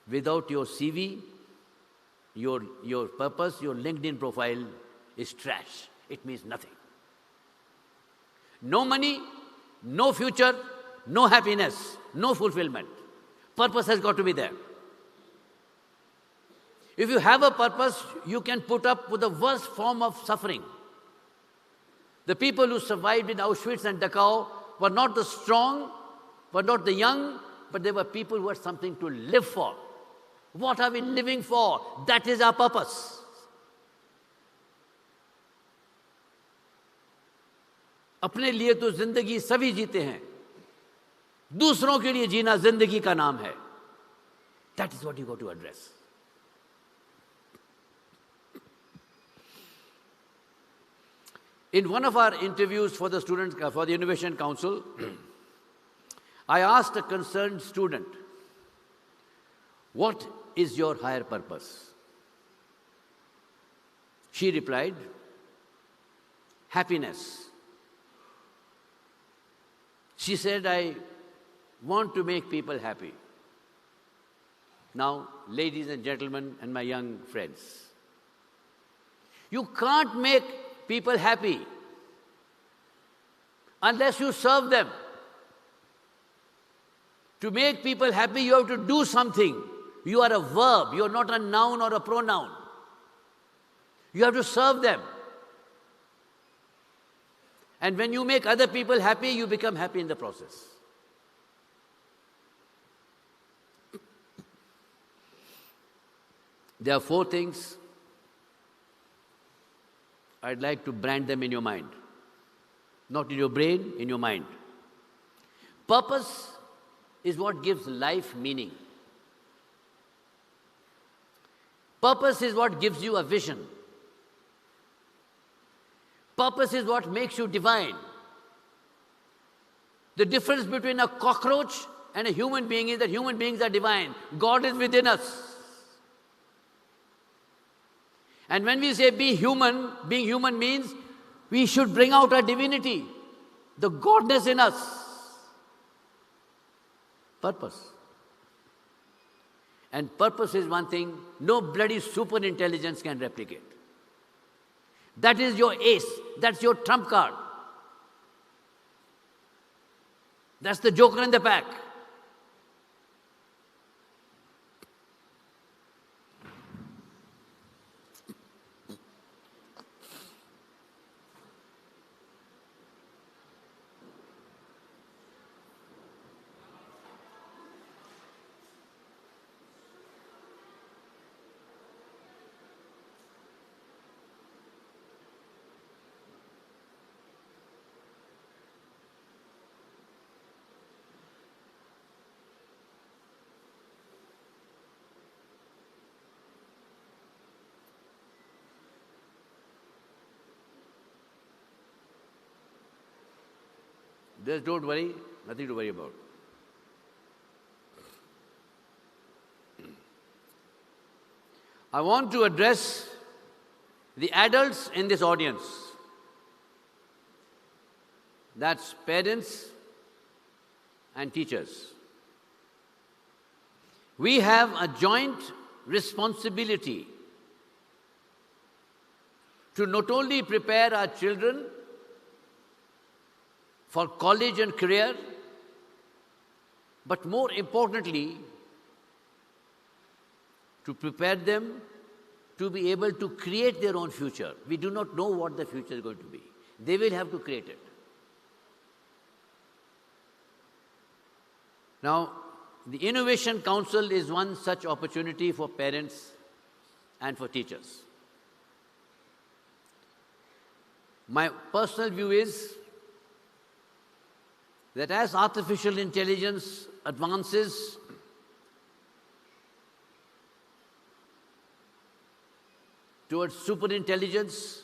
Without your CV, your purpose, your LinkedIn profile is trash. It means nothing. No money, no future, no happiness, no fulfillment. Purpose has got to be there. If you have a purpose, you can put up with the worst form of suffering. The people who survived in Auschwitz and Dachau were not the strong, were not the young, but they were people who had something to live for. What are we living for? That is our purpose. अपने लिए तो जिंदगी सभी जीते हैं, दूसरों के लिए जीना जिंदगी का नाम है. That is what you got to address. In one of our interviews for the students, for the Innovation Council, I asked a concerned student, what is your higher purpose? She replied, happiness. She said, I want to make people happy. Now, ladies and gentlemen and my young friends, you can't make people happy unless you serve them. To make people happy, you have to do something. You are a verb. You are not a noun or a pronoun. You have to serve them. And when you make other people happy, you become happy in the process. There are 4 things. I'd like to brand them in your mind. Not in your brain, in your mind. Purpose is what gives life meaning. Purpose is what gives you a vision. Purpose is what makes you divine. The difference between a cockroach and a human being is that human beings are divine. God is within us. And when we say be human, being human means we should bring out our divinity, the godness in us. Purpose. And purpose is one thing no bloody super intelligence can replicate. That is your ace. That's your trump card. That's the joker in the pack. Just don't worry, nothing to worry about. I want to address the adults in this audience. That's parents and teachers. We have a joint responsibility to not only prepare our children for college and career, but more importantly, to prepare them to be able to create their own future. We do not know what the future is going to be. They will have to create it. Now, the Innovation Council is one such opportunity for parents and for teachers. My personal view is that as artificial intelligence advances, towards superintelligence,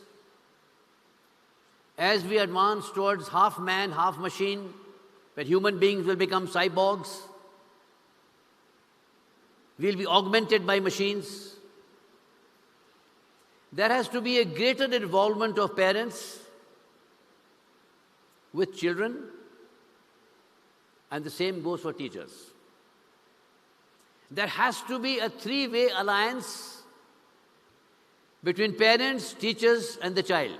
as we advance towards half man, half machine, where human beings will become cyborgs, we'll be augmented by machines, there has to be a greater involvement of parents with children, and the same goes for teachers. There has to be a three-way alliance between parents, teachers, and the child.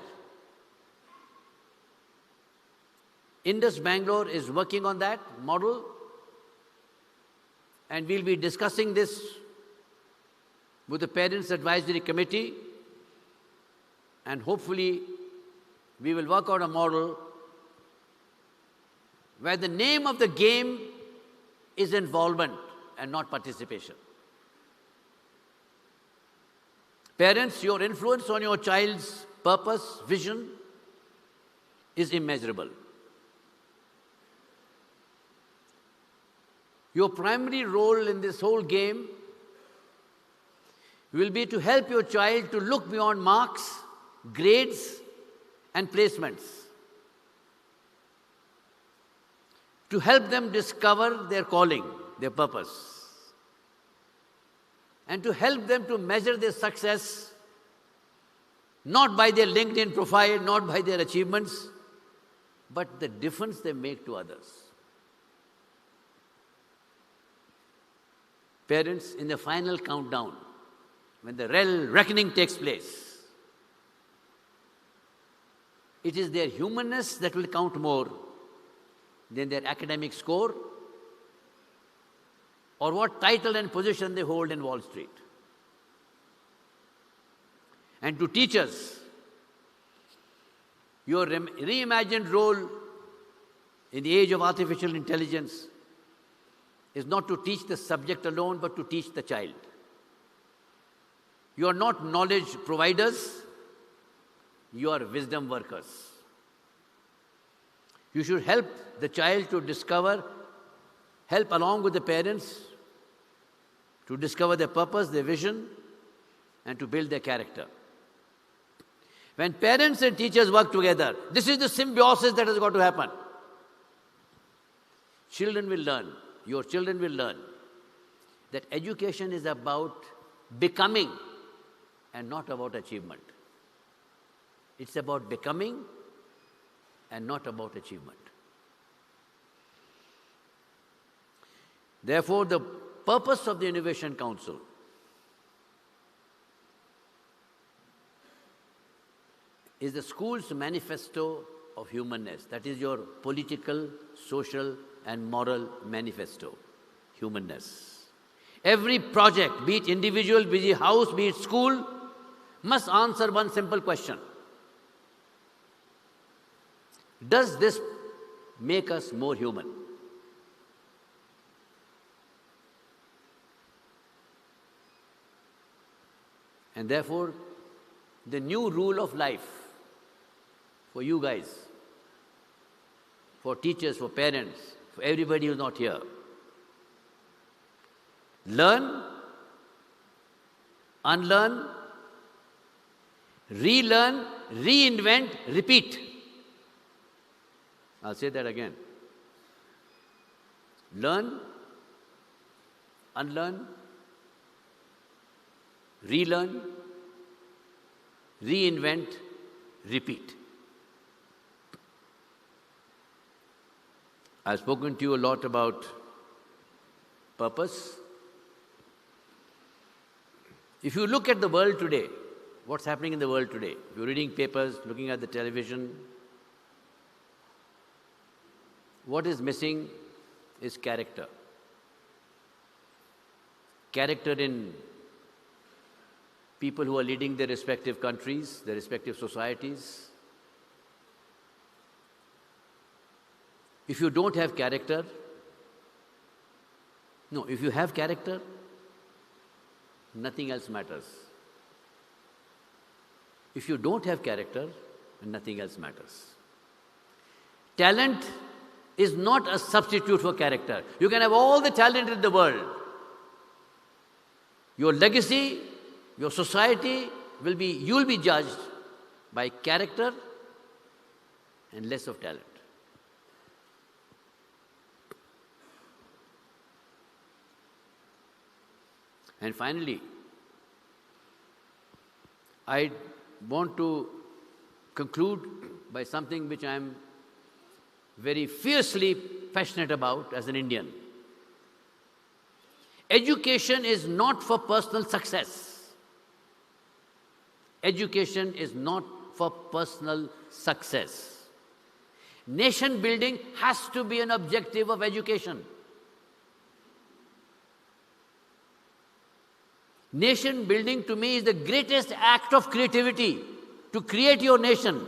Indus Bangalore is working on that model, and we'll be discussing this with the Parents Advisory Committee, and hopefully we will work out a model where the name of the game is involvement and not participation. Parents, your influence on your child's purpose, vision is immeasurable. Your primary role in this whole game will be to help your child to look beyond marks, grades, and placements, to help them discover their calling, their purpose, and to help them to measure their success not by their LinkedIn profile, not by their achievements, but the difference they make to others. parents in the final countdown, when the real reckoning takes place, it is their humanness that will count more than their academic score or what title and position they hold in Wall Street. And to teachers, your reimagined role in the age of artificial intelligence is not to teach the subject alone, but to teach the child. You are not knowledge providers, you are wisdom workers. You should help the child to discover, help along with the parents to discover their purpose, their vision, and to build their character. When parents and teachers work together, this is the symbiosis that has got to happen. Children will learn, your children will learn that education is about becoming and not about achievement. It's about becoming and not about achievement. Therefore, the purpose of the Innovation Council is the school's manifesto of humanness. That is your political, social, and moral manifesto, humanness. Every project, be it individual, be it house, be it school, must answer one simple question. Does this make us more human? And therefore, the new rule of life for you guys, for teachers, for parents, for everybody who's not here. Learn, unlearn, relearn, reinvent, repeat. I'll say that again. Learn, unlearn, relearn, reinvent, repeat. I've spoken to you a lot about purpose. If you look at the world today, what's happening in the world today? If you're reading papers, looking at the television, what is missing is character. Character in people who are leading their respective countries, their respective societies. If you don't have character, if you have character, nothing else matters. If you don't have character, nothing else matters. Talent is not a substitute for character. You can have all the talent in the world. Your legacy, your society you'll be judged by character and less of talent. And finally, I want to conclude by something which I am very fiercely passionate about as an Indian. Education is not for personal success. Education is not for personal success. Nation building has to be an objective of education. Nation building to me is the greatest act of creativity. To create your nation,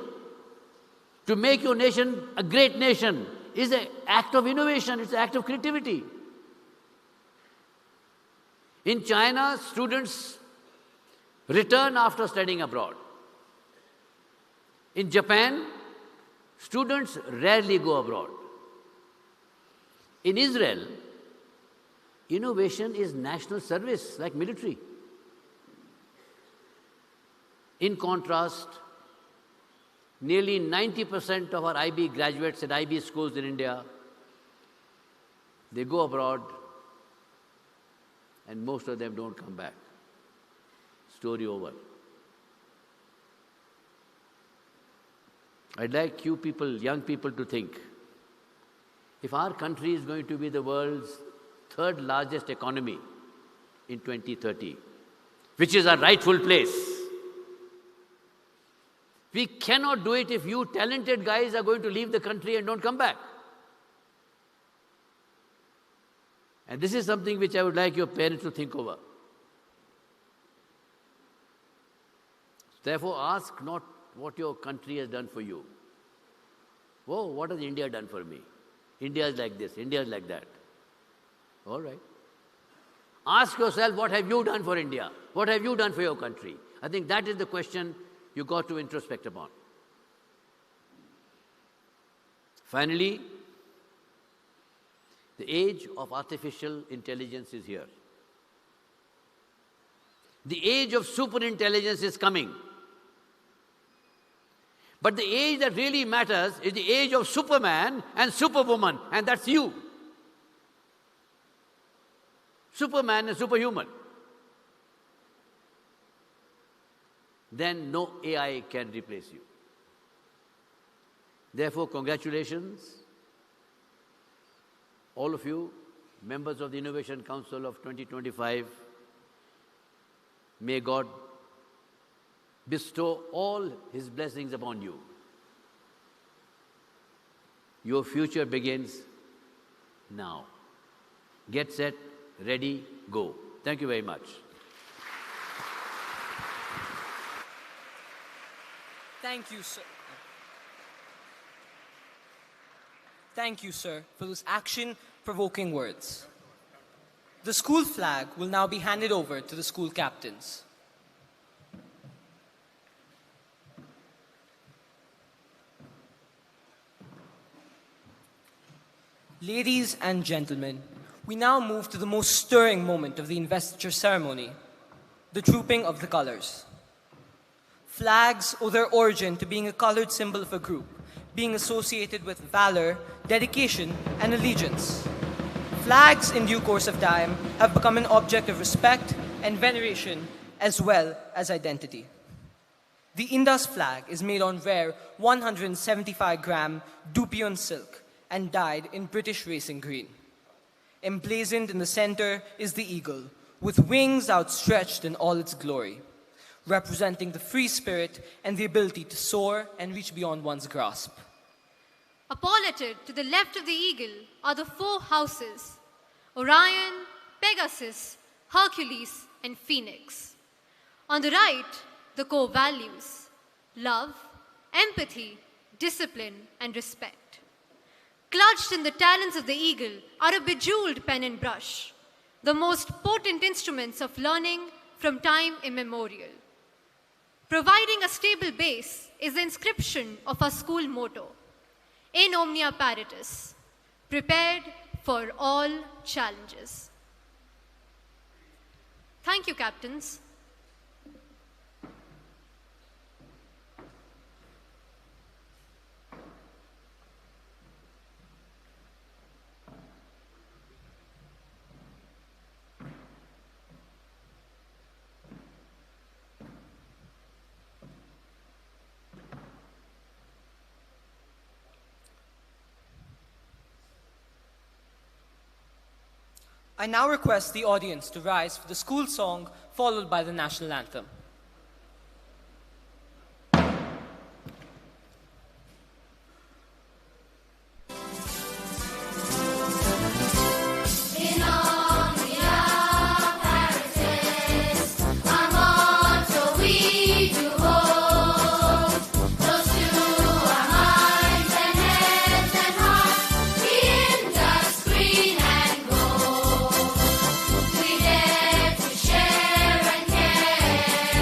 to make your nation a great nation is an act of innovation, it's an act of creativity. In China, students return after studying abroad. In Japan, students rarely go abroad. In Israel, innovation is national service, like military. In contrast, nearly 90% of our IB graduates at IB schools in India, they go abroad and most of them don't come back. Story over. I'd like you people, young people, to think, if our country is going to be the world's third largest economy in 2030, which is our rightful place. We cannot do it if you talented guys are going to leave the country and don't come back. And this is something which I would like your parents to think over. Therefore, ask not what your country has done for you. Oh, what has India done for me? India is like this, India is like that. All right. Ask yourself, what have you done for India? What have you done for your country? I think that is the question you got to introspect upon. Finally, the age of artificial intelligence is here. The age of superintelligence is coming. But the age that really matters is the age of Superman and Superwoman, and that's you. Superman and superhuman. Then no AI can replace you. Therefore, congratulations, all of you, members of the Innovation Council of 2025. May God bestow all His blessings upon you. Your future begins now. Get set, ready, go. Thank you very much. Thank you, sir. Thank you, sir, for those action-provoking words. The school flag will now be handed over to the school captains. Ladies and gentlemen, we now move to the most stirring moment of the investiture ceremony, the trooping of the colors. Flags owe their origin to being a colored symbol of a group, being associated with valor, dedication, and allegiance. Flags, in due course of time, have become an object of respect and veneration, as well as identity. The Indus flag is made on rare 175-gram Dupion silk and dyed in British racing green. Emblazoned in the center is the eagle, with wings outstretched in all its glory, representing the free spirit and the ability to soar and reach beyond one's grasp. Appollated to the left of the eagle are the four houses: Orion, Pegasus, Hercules, and Phoenix. On the right, the core values: love, empathy, discipline, and respect. Clutched in the talons of the eagle are a bejeweled pen and brush, the most potent instruments of learning from time immemorial. Providing a stable base is the inscription of our school motto, In Omnia Paritas, prepared for all challenges. Thank you, captains. I now request the audience to rise for the school song, followed by the national anthem. Share and care.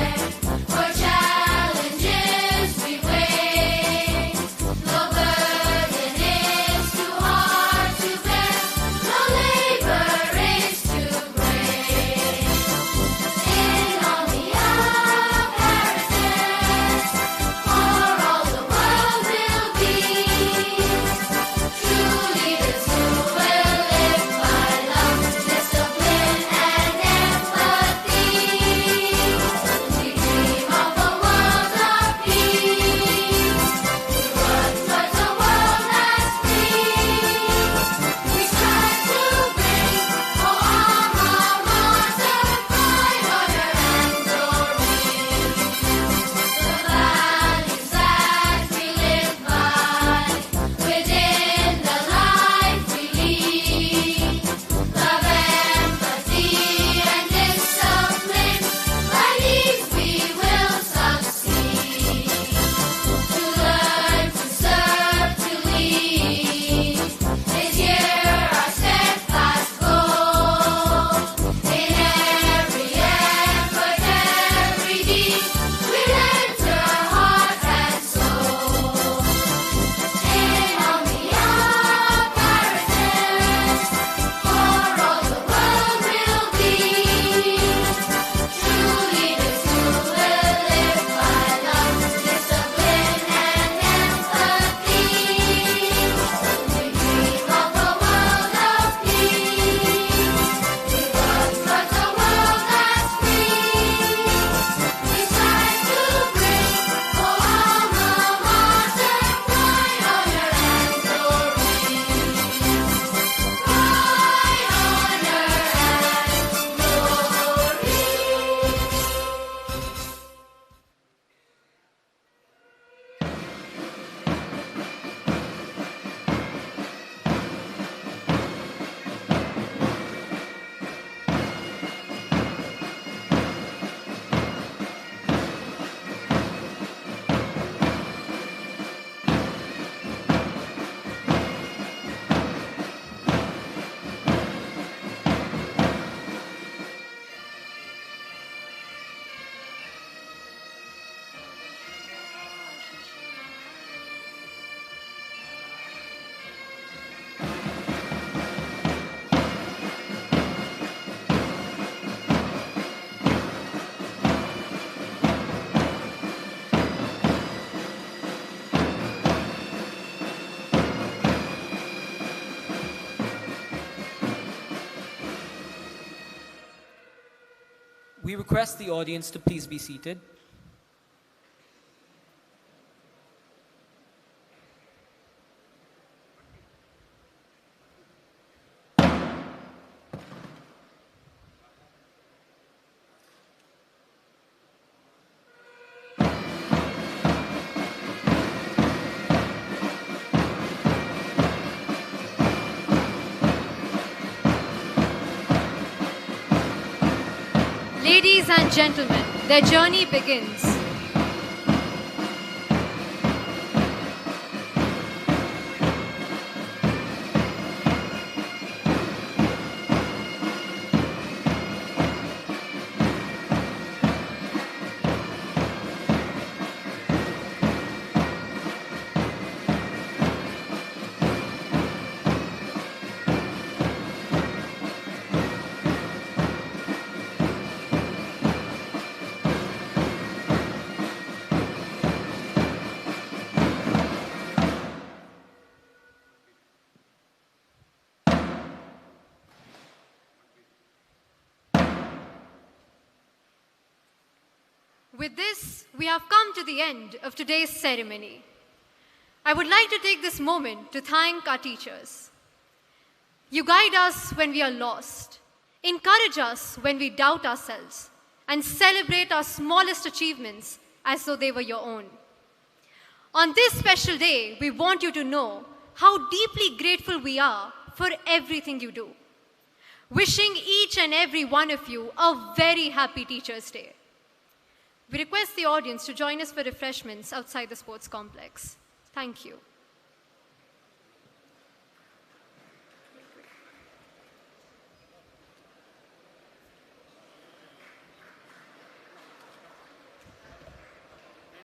We request the audience to please be seated. Ladies and gentlemen, their journey begins. With this, we have come to the end of today's ceremony. I would like to take this moment to thank our teachers. You guide us when we are lost, encourage us when we doubt ourselves, and celebrate our smallest achievements as though they were your own. On this special day, we want you to know how deeply grateful we are for everything you do. Wishing each and every one of you a very happy Teachers' Day. We request the audience to join us for refreshments outside the sports complex. Thank you.